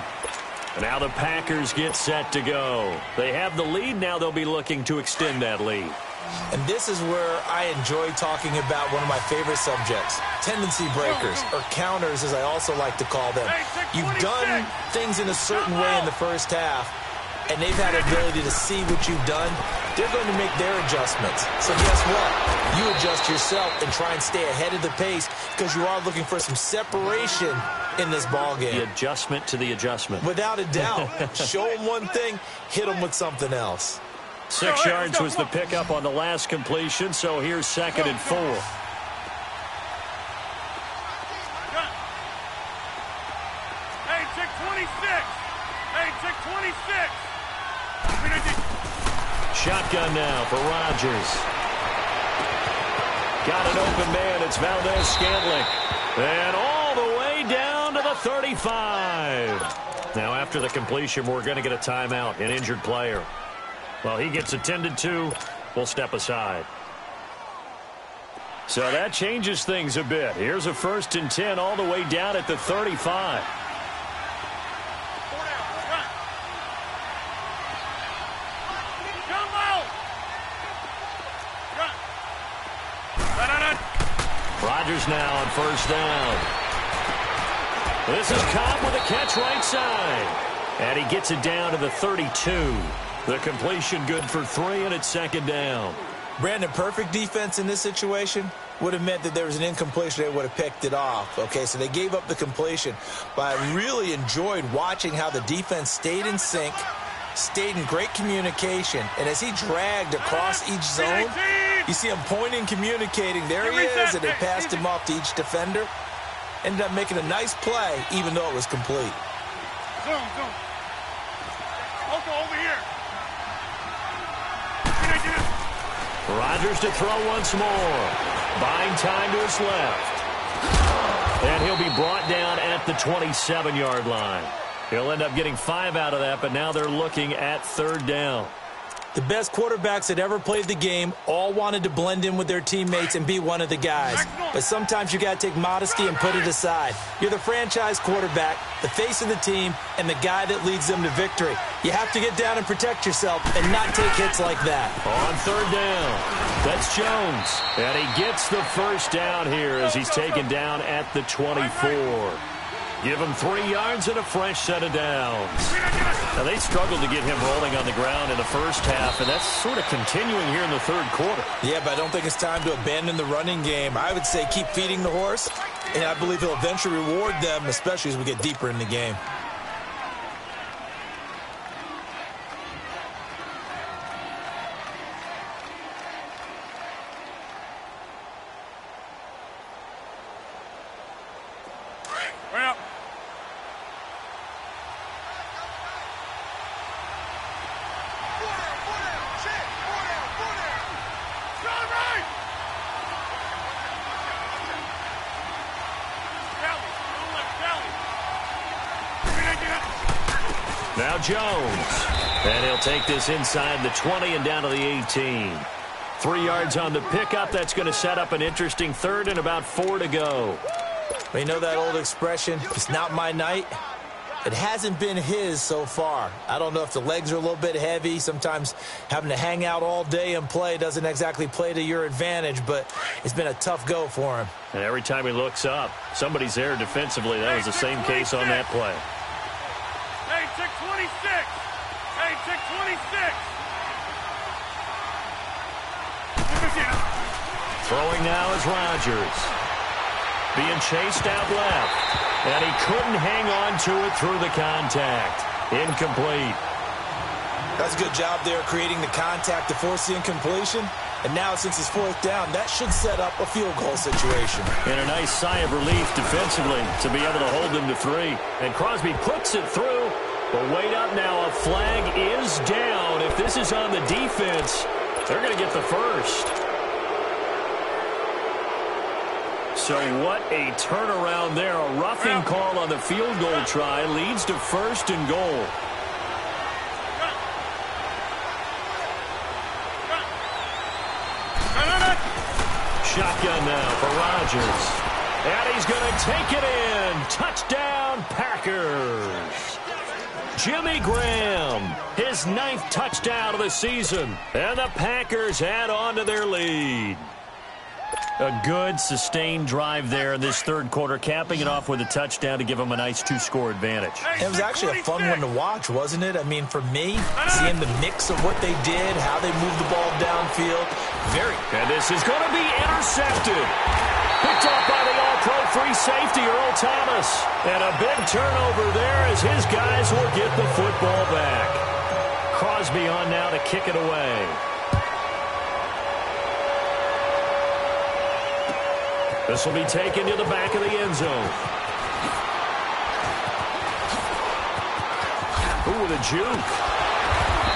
And now the Packers get set to go. They have the lead. Now they'll be looking to extend that lead. And this is where I enjoy talking about one of my favorite subjects, tendency breakers, or counters as I also like to call them. You've done things in a certain way in the first half, and they've had the ability to see what you've done. They're going to make their adjustments. So guess what? You adjust yourself and try and stay ahead of the pace because you are looking for some separation in this ball game. The adjustment to the adjustment. Without a doubt. Show them one thing, hit them with something else. 6 yards was the pickup on the last completion, so here's 2nd and 4. Hey, check 26. Hey, check 26. Shotgun now for Rodgers. Got an open man. It's Valdez-Scantling. And all the way down to the 35. Now, after the completion, we're going to get a timeout, an injured player. Well, he gets attended to. We'll step aside. So that changes things a bit. Here's a 1st and 10 all the way down at the 35. Rodgers now on first down. This is Cobb with a catch right side. And he gets it down to the 32. The completion good for 3, and it's 2nd down. Brandon, perfect defense in this situation would have meant that there was an incompletion. They would have picked it off. Okay, so they gave up the completion. But I really enjoyed watching how the defense stayed in sync, stayed in great communication. And as he dragged across each zone, you see him pointing, communicating. There he is, and they passed him off to each defender. Ended up making a nice play, even though it was complete. Zoom. Over here. Rodgers to throw once more. Buying time to his left. And he'll be brought down at the 27-yard line. He'll end up getting 5 out of that, but now they're looking at 3rd down. The best quarterbacks that ever played the game all wanted to blend in with their teammates and be one of the guys. But sometimes you got to take modesty and put it aside. You're the franchise quarterback, the face of the team, and the guy that leads them to victory. You have to get down and protect yourself and not take hits like that. On 3rd down, that's Jones. And he gets the 1st down here as he's taken down at the 24. Give him 3 yards and a fresh set of downs. Now, they struggled to get him rolling on the ground in the first half, and that's sort of continuing here in the 3rd quarter. Yeah, but I don't think it's time to abandon the running game. I would say keep feeding the horse And I believe he'll eventually reward them, especially as we get deeper in the game. Now Jones, and he'll take this inside the 20 and down to the 18. 3 yards on the pickup. That's going to set up an interesting third and about 4 to go. You know that old expression, it's not my night? It hasn't been his so far. I don't know if the legs are a little bit heavy. Sometimes having to hang out all day and play doesn't exactly play to your advantage, but it's been a tough go for him. And every time he looks up, somebody's there defensively. That was the same case on that play. Hey, check 26. Hey, check 26. Throwing now is Rodgers. Being chased out left. And he couldn't hang on to it through the contact. Incomplete. That's a good job there creating the contact to force the incompletion. And now since it's 4th down, that should set up a field goal situation. And a nice sigh of relief defensively to be able to hold them to 3. And Crosby puts it through. But wait up now, a flag is down. If this is on the defense, they're going to get the first. So what a turnaround there. A roughing call on the field goal try leads to 1st and goal. Shotgun now for Rodgers. And he's going to take it in. Touchdown, Packers. Jimmy Graham, his 9th touchdown of the season. And the Packers add on to their lead. A good, sustained drive there in this 3rd quarter, capping it off with a touchdown to give them a nice 2-score advantage. It was actually a fun one to watch, wasn't it? I mean, for me, seeing the mix of what they did, how they moved the ball downfield, And this is going to be intercepted. Picked up by the all-pro free safety, Earl Thomas. And a big turnover there as his guys will get the football back. Crosby on now to kick it away. This will be taken to the back of the end zone. Ooh, the juke.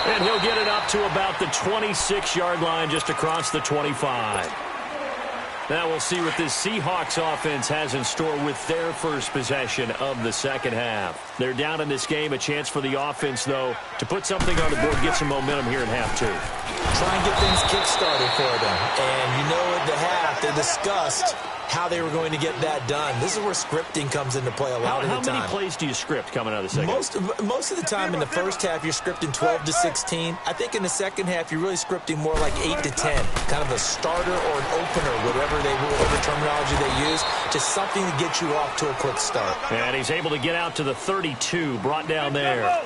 And he'll get it up to about the 26-yard line just across the 25. Now we'll see what this Seahawks offense has in store with their first possession of the second half. They're down in this game. A chance for the offense, though, to put something on the board, get some momentum here in half 2. Try and get things kick-started for them. And you know at the half, they discussed how they were going to get that done. This is where scripting comes into play a lot of the time. How many plays do you script coming out of the second half? Most of the time in the first half, you're scripting 12 to 16. I think in the second half, you're really scripting more like 8 to 10. Kind of a starter or an opener, whatever terminology they use, just something to get you off to a quick start. And he's able to get out to the 32, brought down there.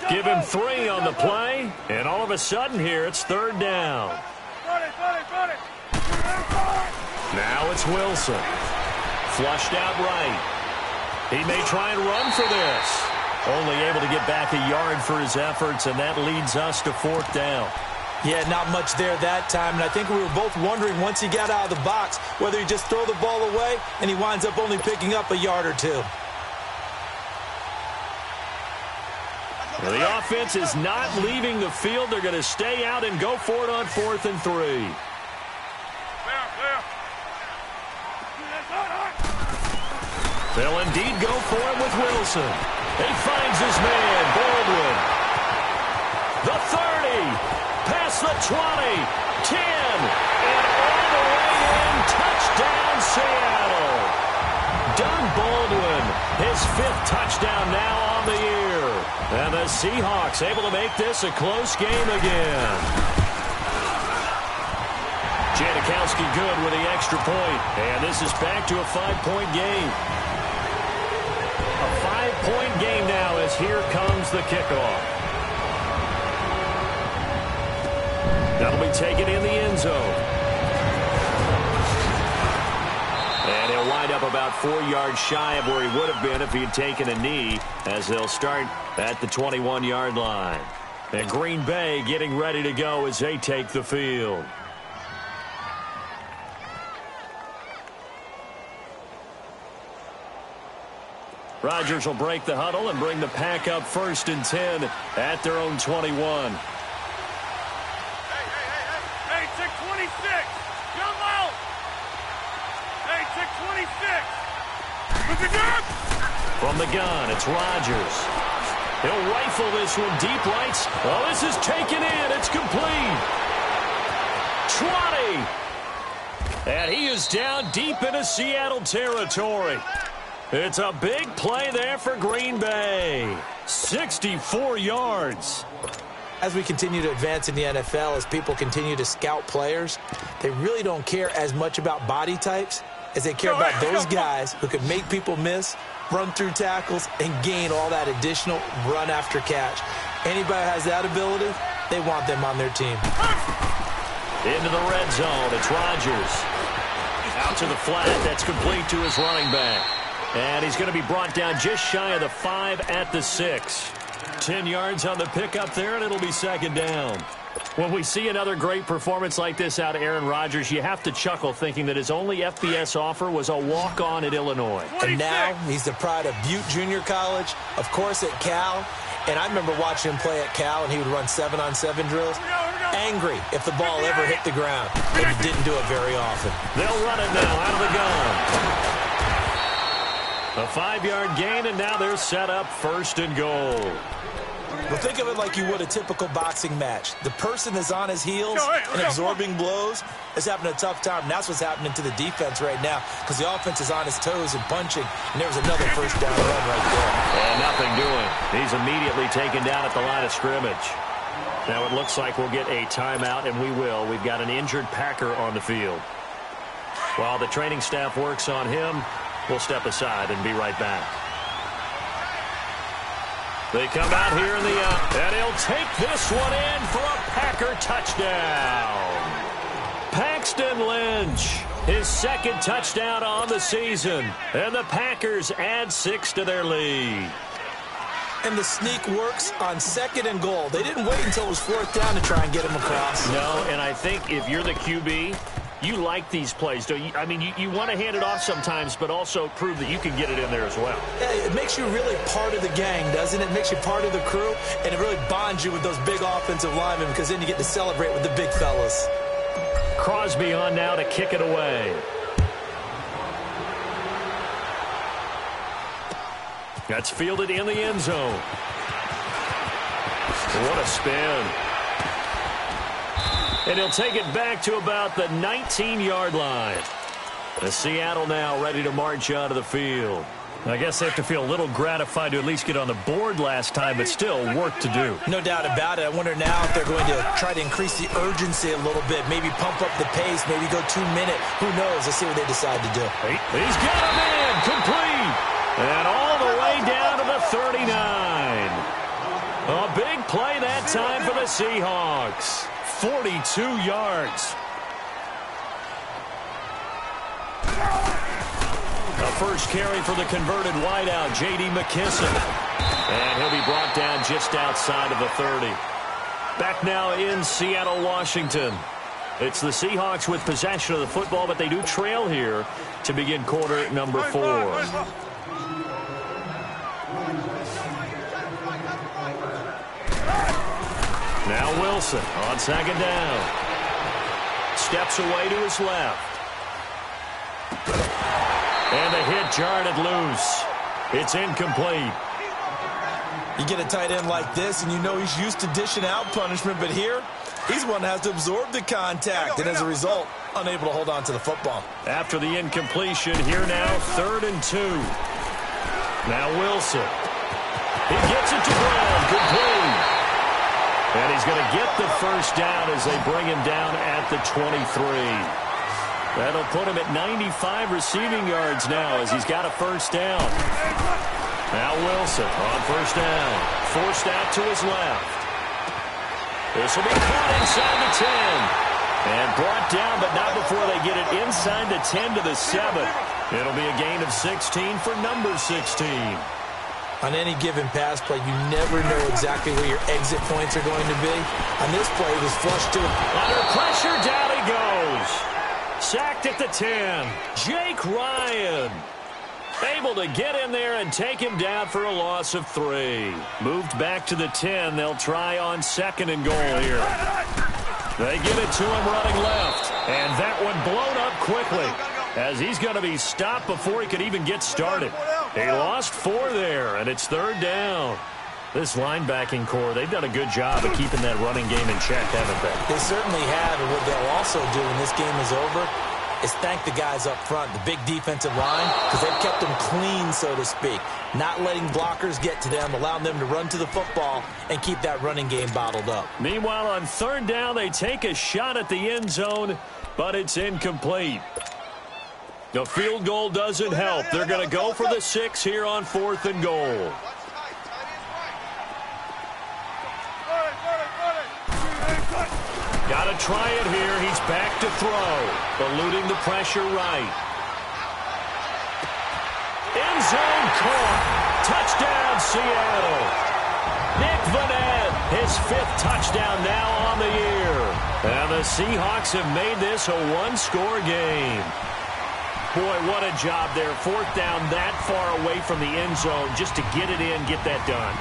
Give him 3 on the play, and all of a sudden here, it's 3rd down. Now it's Wilson. Flushed out right. He may try and run for this. Only able to get back a yard for his efforts, and that leads us to 4th down. Yeah, not much there that time, and I think we were both wondering once he got out of the box whether he just throw the ball away, and he winds up only picking up a yard or 2. Well, the offense is not leaving the field. They're going to stay out and go for it on 4th and 3. They'll indeed go for it with Wilson. He finds his man, Baldwin. The 30. Past the 20, 10, and all the way in, touchdown Seattle. Doug Baldwin, his 5th touchdown now on the year. And the Seahawks able to make this a close game again. Janikowski good with the extra point, and this is back to a 5-point game. A 5-point game now as here comes the kickoff. That'll be taken in the end zone. And he'll wind up about 4 yards shy of where he would have been if he had taken a knee, as they'll start at the 21-yard line. And Green Bay getting ready to go as they take the field. Rodgers will break the huddle and bring the pack up 1st and 10 at their own 21. Hey, check 26. Jump out. Hey, check 26. Look at that. From the gun, it's Rodgers. He'll rifle this one deep right. Oh, this is taken in. It's complete. 20. And he is down deep into Seattle territory. It's a big play there for Green Bay. 64 yards. As we continue to advance in the NFL, as people continue to scout players, they really don't care as much about body types as they care about those guys who can make people miss, run through tackles, and gain all that additional run after catch. Anybody who has that ability, they want them on their team. Into the red zone, it's Rodgers. Out to the flat, that's complete to his running back. And he's going to be brought down just shy of the 5 at the 6. 10 yards on the pickup there, and it'll be 2nd down. When we see another great performance like this out of Aaron Rodgers, you have to chuckle thinking that his only FBS offer was a walk-on at Illinois. And now he's the pride of Butte Junior College, of course at Cal. And I remember watching him play at Cal, and he would run 7-on-7 drills. Angry if the ball ever hit the ground, and he didn't do it very often. They'll run it now out of the gun. A 5-yard gain, and now they're set up 1st and goal. Well, think of it like you would a typical boxing match. The person is on his heels and absorbing blows is having a tough time. And that's what's happening to the defense right now because the offense is on his toes and punching. And there's another 1st down run right there. And nothing doing. He's immediately taken down at the line of scrimmage. Now it looks like we'll get a timeout, and we will. We've got an injured Packer on the field. While the training staff works on him, we'll step aside and be right back. They come out here in the and he'll take this one in for a Packer touchdown. Paxton Lynch, his 2nd touchdown on the season, and the Packers add 6 to their lead. And the sneak works on 2nd and goal. They didn't wait until it was 4th down to try and get him across. No, and I think if you're the QB, you like these plays, don't you? I mean, you want to hand it off sometimes, but also prove that you can get it in there as well. Yeah, it makes you really part of the gang, doesn't it? It makes you part of the crew, and it really bonds you with those big offensive linemen because then you get to celebrate with the big fellas. Crosby on now to kick it away. That's fielded in the end zone. What a spin. And he'll take it back to about the 19-yard line. The Seattle now ready to march onto the field. I guess they have to feel a little gratified to at least get on the board last time, but still work to do. No doubt about it. I wonder now if they're going to try to increase the urgency a little bit, maybe pump up the pace, maybe go 2 minute. Who knows? Let's see what they decide to do. He's got him in, complete, and all the way down to the 39. A big play that time for the Seahawks. 42 yards. The first carry for the converted wideout, J.D. McKissick. And he'll be brought down just outside of the 30. Back now in Seattle, Washington. It's the Seahawks with possession of the football, but they do trail here to begin quarter number 4. Now Wilson on 2nd down. Steps away to his left. And the hit jarred it loose. It's incomplete. You get a tight end like this, and you know he's used to dishing out punishment, but here, he's one that has to absorb the contact, and as a result, unable to hold on to the football. After the incompletion, here now, 3rd and 2. Now Wilson. He gets it to Brown, complete. And he's going to get the first down as they bring him down at the 23. That'll put him at 95 receiving yards now as he's got a first down. Now Wilson on 1st down. Forced out to his left. This will be caught inside the 10. And brought down, but not before they get it inside the 10 to the 7. It'll be a gain of 16 for number 16. On any given pass play, you never know exactly where your exit points are going to be. On this play, it was flushed to him. Under pressure, down he goes. Sacked at the 10. Jake Ryan able to get in there and take him down for a loss of 3. Moved back to the 10. They'll try on 2nd and goal here. They give it to him running left. And that one blown up quickly, as he's going to be stopped before he could even get started. He lost 4 there, and it's 3rd down. This linebacking core, they've done a good job of keeping that running game in check, haven't they? They certainly have, and what they'll also do when this game is over is thank the guys up front, the big defensive line, because they've kept them clean, so to speak. Not letting blockers get to them, allowing them to run to the football and keep that running game bottled up. Meanwhile, on 3rd down, they take a shot at the end zone, but it's incomplete. The field goal doesn't help. They're going to go for the 6 here on 4th and goal. Got to try it here. He's back to throw. Eluding the pressure right. End zone caught. Touchdown, Seattle. Nick Vannett, his 5th touchdown now on the year. And the Seahawks have made this a 1-score game. Boy, what a job there. 4th down that far away from the end zone just to get it in, get that done.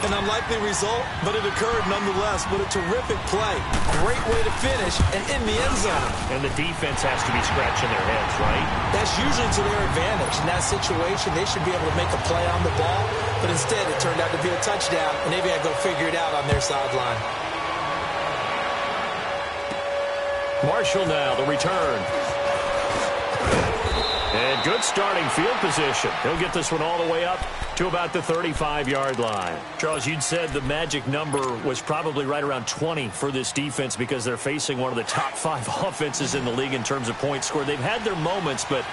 An unlikely result, but it occurred nonetheless. What a terrific play. Great way to finish and in the end zone. And the defense has to be scratching their heads, right? That's usually to their advantage. In that situation, they should be able to make a play on the ball, but instead it turned out to be a touchdown, and they've got to go figure it out on their sideline. Marshall now, the return. And good starting field position. He'll get this one all the way up to about the 35-yard line. Charles, you'd said the magic number was probably right around 20 for this defense because they're facing one of the top 5 offenses in the league in terms of points scored. They've had their moments, but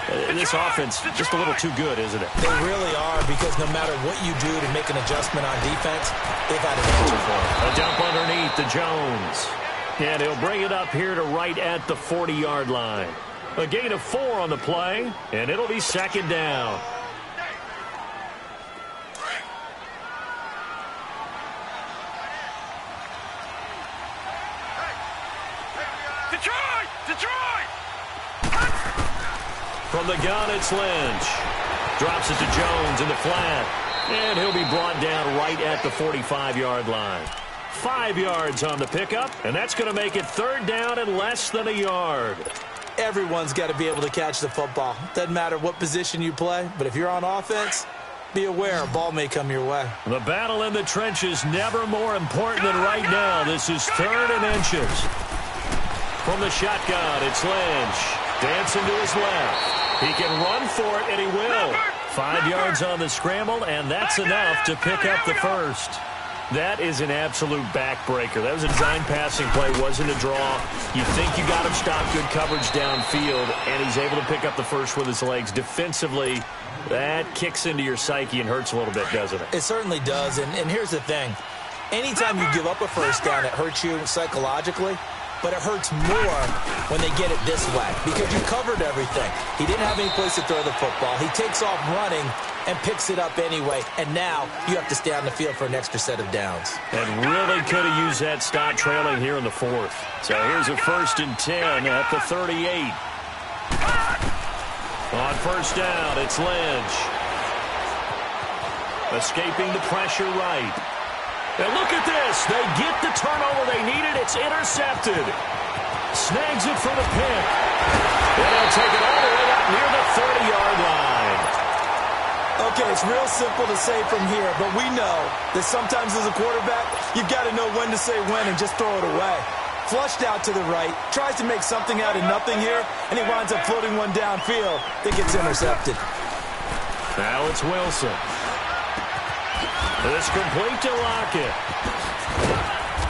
this offense just a little too good, isn't it? They really are, because no matter what you do to make an adjustment on defense, they've had an answer for it. A dump underneath to Jones. And he'll bring it up here to right at the 40-yard line. A gain of 4 on the play, and it'll be 2nd down. Detroit! Detroit! From the gun, it's Lynch. Drops it to Jones in the flat, and he'll be brought down right at the 45-yard line. 5 yards on the pickup, and that's going to make it 3rd down and less than a yard. Everyone's got to be able to catch the football. Doesn't matter what position you play, but if you're on offense, be aware a ball may come your way. The battle in the trenches never more important than right now. This is 3rd and inches. From the shotgun, it's Lynch. Dancing to his left. He can run for it, and he will. 5 yards on the scramble, and that's enough to pick up the first. That is an absolute backbreaker. That was a design passing play, wasn't a draw. You think you got him stopped, good coverage downfield, and he's able to pick up the first with his legs. Defensively, that kicks into your psyche and hurts a little bit, doesn't it? It certainly does, and here's the thing. Anytime you give up a first down, it hurts you psychologically, but it hurts more when they get it this way because you covered everything. He didn't have any place to throw the football. He takes off running and picks it up anyway, and now you have to stay on the field for an extra set of downs. And really could have used that stop trailing here in the 4th. So here's a 1st and 10 at the 38. On 1st down, it's Lynch. Escaping the pressure right. And look at this. They get the turnover they needed. It's intercepted. Snags it for the pick. And they'll take it all the way up near the 30-yard line. Okay, it's real simple to say from here, but we know that sometimes as a quarterback, you've got to know when to say when and just throw it away. Flushed out to the right, tries to make something out of nothing here, and he winds up floating one downfield that gets intercepted. Now it's Wilson. It's complete to Lockett.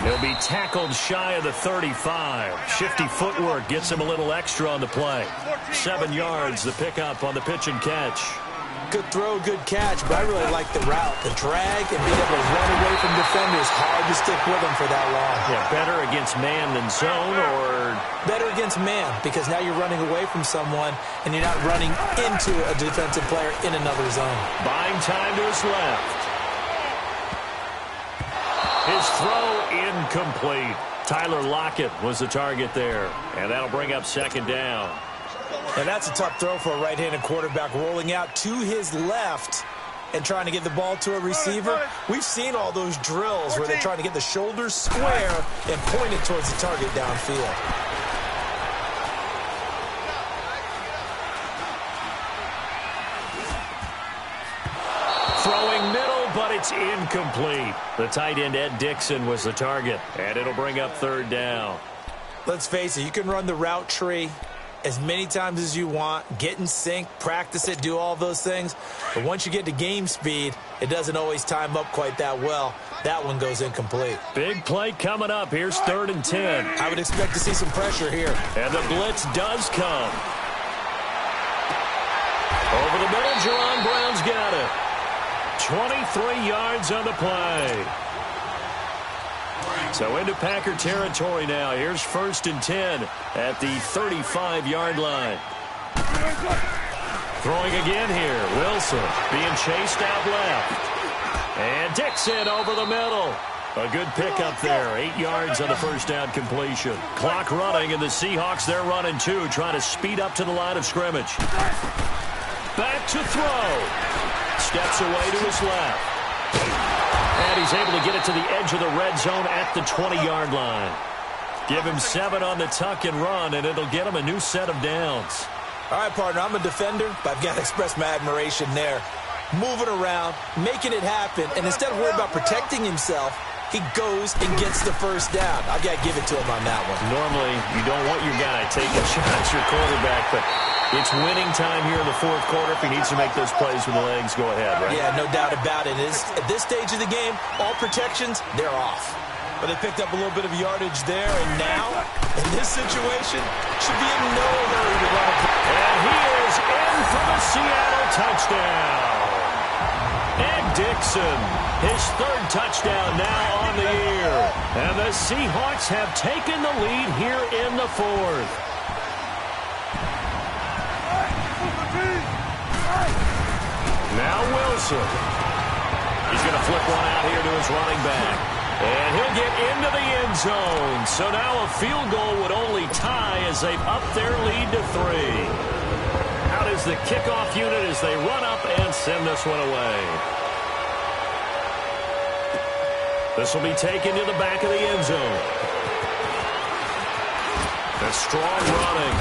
He'll be tackled shy of the 35. Shifty footwork gets him a little extra on the play. 7 yards, the pickup on the pitch and catch. good throw, good catch, but I really like the route, the drag, and being able to run away from defenders. Hard to stick with them for that long. Yeah, better against man than zone, or? Better against man, because now you're running away from someone, and you're not running into a defensive player in another zone. Buying time to his left. His throw incomplete. Tyler Lockett was the target there, and that'll bring up second down. And that's a tough throw for a right-handed quarterback, rolling out to his left and trying to get the ball to a receiver. We've seen all those drills where they're trying to get the shoulders square and point it towards the target downfield. Throwing middle, but it's incomplete. The tight end, Ed Dickson, was the target, and it'll bring up third down. Let's face it, you can run the route tree as many times as you want, get in sync, practice it, do all those things. But once you get to game speed, it doesn't always time up quite that well. That one goes incomplete. Big play coming up. Here's 3rd and 10. I would expect to see some pressure here. And the blitz does come. Over the middle, Jerron Brown's got it. 23 yards on the play. So into Packer territory now. Here's 1st and 10 at the 35-yard line. Throwing again here. Wilson being chased out left. And Dixon over the middle. A good pickup there. 8 yards on the first down completion. Clock running, and the Seahawks, they're running too, trying to speed up to the line of scrimmage. Back to throw. Steps away to his left. And he's able to get it to the edge of the red zone at the 20-yard line. Give him 7 on the tuck and run, and it'll get him a new set of downs. All right, partner, I'm a defender, but I've got to express my admiration there. Moving around, making it happen, and instead of worrying about protecting himself, he goes and gets the first down. I've got to give it to him on that one. Normally, you don't want your guy taking shots, your quarterback, but it's winning time here in the 4th quarter. If he needs to make those plays with the legs, go ahead, right? Yeah, no doubt about it. At this stage of the game, all protections, they're off. But they picked up a little bit of yardage there, and now, in this situation, should be in no hurry to run a play. And he is in for the Seattle touchdown. Ed Dickson, his 3rd touchdown now on the year. And the Seahawks have taken the lead here in the 4th. Now Wilson. He's going to flip one out here to his running back. And he'll get into the end zone. So now a field goal would only tie as they've upped their lead to 3. Out is the kickoff unit as they run up and send this one away. This will be taken to the back of the end zone. A strong running.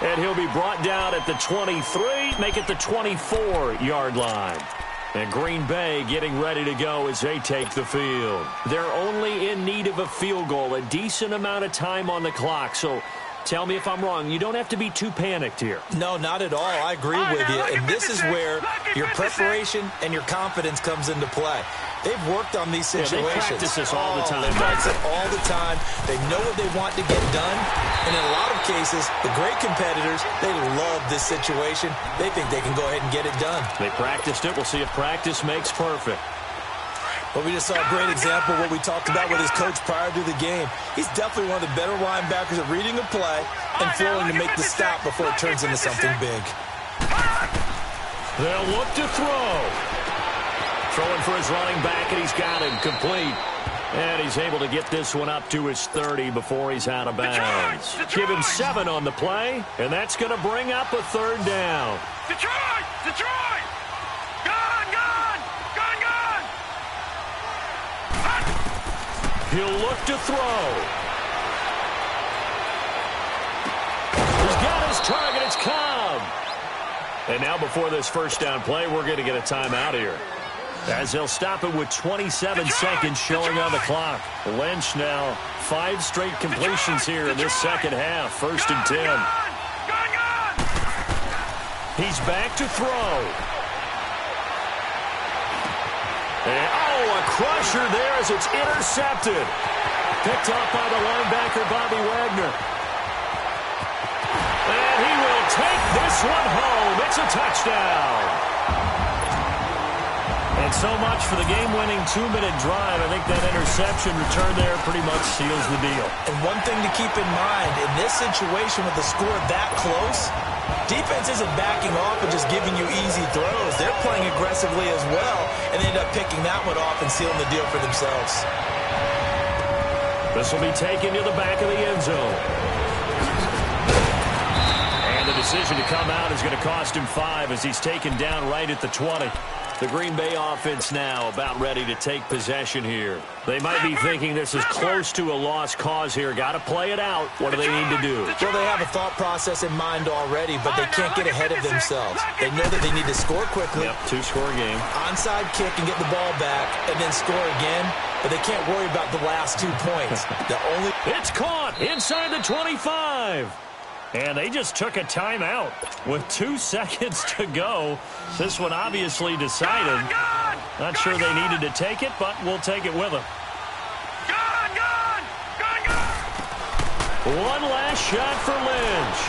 And he'll be brought down at the 23, make it the 24-yard line. And Green Bay getting ready to go as they take the field. They're only in need of a field goal, a decent amount of time on the clock. So tell me if I'm wrong. You don't have to be too panicked here. No, not at all. I agree with you. And this is where your preparation and your confidence comes into play. They've worked on these situations. Yeah, they practice this all the time. They practice it all the time. They know what they want to get done. And in a lot of cases, the great competitors, they love this situation. They think they can go ahead and get it done. They practiced it. We'll see if practice makes perfect. Well, we just saw a great example of what we talked about with his coach prior to the game. He's definitely one of the better linebackers at reading the play and flowing to make the stop before it turns into something big. They'll look to throw. Throwing for his running back, and he's got him complete. And he's able to get this one up to his 30 before he's out of bounds. Give him 7 on the play, and that's going to bring up a 3rd down. Detroit! Detroit! Gone! Gone! Gone! Gone! He'll look to throw. He's got his target. It's Cobb. And now before this first down play, we're going to get a timeout here, as they'll stop it with 27 seconds showing on the clock. Lynch now 5 straight completions here in this second half. 1st and 10. He's back to throw. And, a crusher there as it's intercepted. Picked up by the linebacker, Bobby Wagner. And he will take this one home. It's a touchdown. And so much for the game-winning 2-minute drive. I think that interception return there pretty much seals the deal. And one thing to keep in mind, in this situation with the score that close, defense isn't backing off and just giving you easy throws. They're playing aggressively as well, and they end up picking that one off and sealing the deal for themselves. This will be taken to the back of the end zone. And the decision to come out is going to cost him 5 as he's taken down right at the 20. The Green Bay offense now about ready to take possession here. They might be thinking this is close to a lost cause here. Got to play it out. What do they need to do? Well, they have a thought process in mind already, but they can't get ahead of themselves. They know that they need to score quickly. Yep, 2-score game. Onside kick and get the ball back, and then score again. But they can't worry about the last 2 points. It's caught inside the 25. And they just took a timeout with 2 seconds to go. This one obviously decided. Not sure they needed to take it, but we'll take it with them. One last shot for Lynch.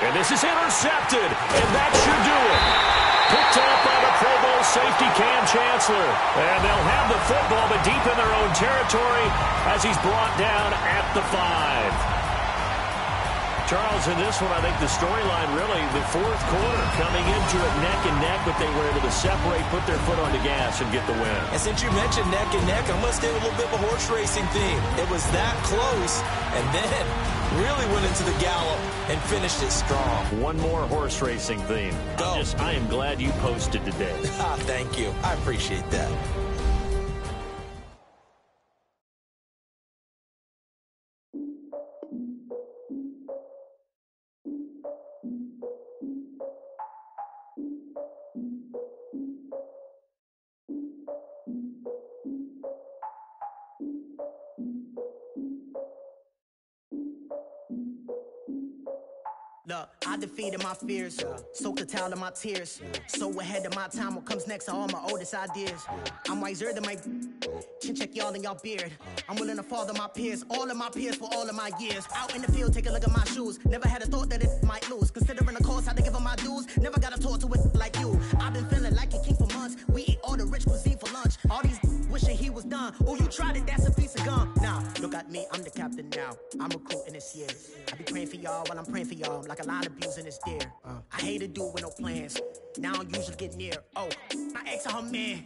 And this is intercepted, and that should do it. Picked up by the Pro Bowl safety Cam Chancellor. And they'll have the football, but deep in their own territory as he's brought down at the 5. Charles, in this one, I think the storyline really, the fourth quarter, coming into it neck and neck, but they were able to separate, put their foot on the gas, and get the win. And since you mentioned neck and neck, I'm going to stay with a little bit of a horse racing theme. It was that close, and then really went into the gallop and finished it strong. One more horse racing theme. I am glad you posted today. Thank you. I appreciate that. Look, I defeated my fears, soaked the towel of my tears. So ahead of my time, what comes next are all my oldest ideas. I'm wiser than my chin check y'all in y'all beard. I'm willing to father my peers, all of my peers for all of my years. Out in the field, take a look at my shoes. Never had a thought that it might lose. Considering the cost, I had to give them my dues. Never got to talk to it like you. I've been feeling like a king for months. We eat all the rich cuisine for lunch. All these wishing he was done. Oh, you tried it, that's a piece of gum. Now, look at me, I'm the captain now. I'm recruiting this year. I be praying for y'all while I'm praying for y'all. Like a line of abusing this deer. I hate to do it with no plans. Now I usually get near. Oh, my ex and her man.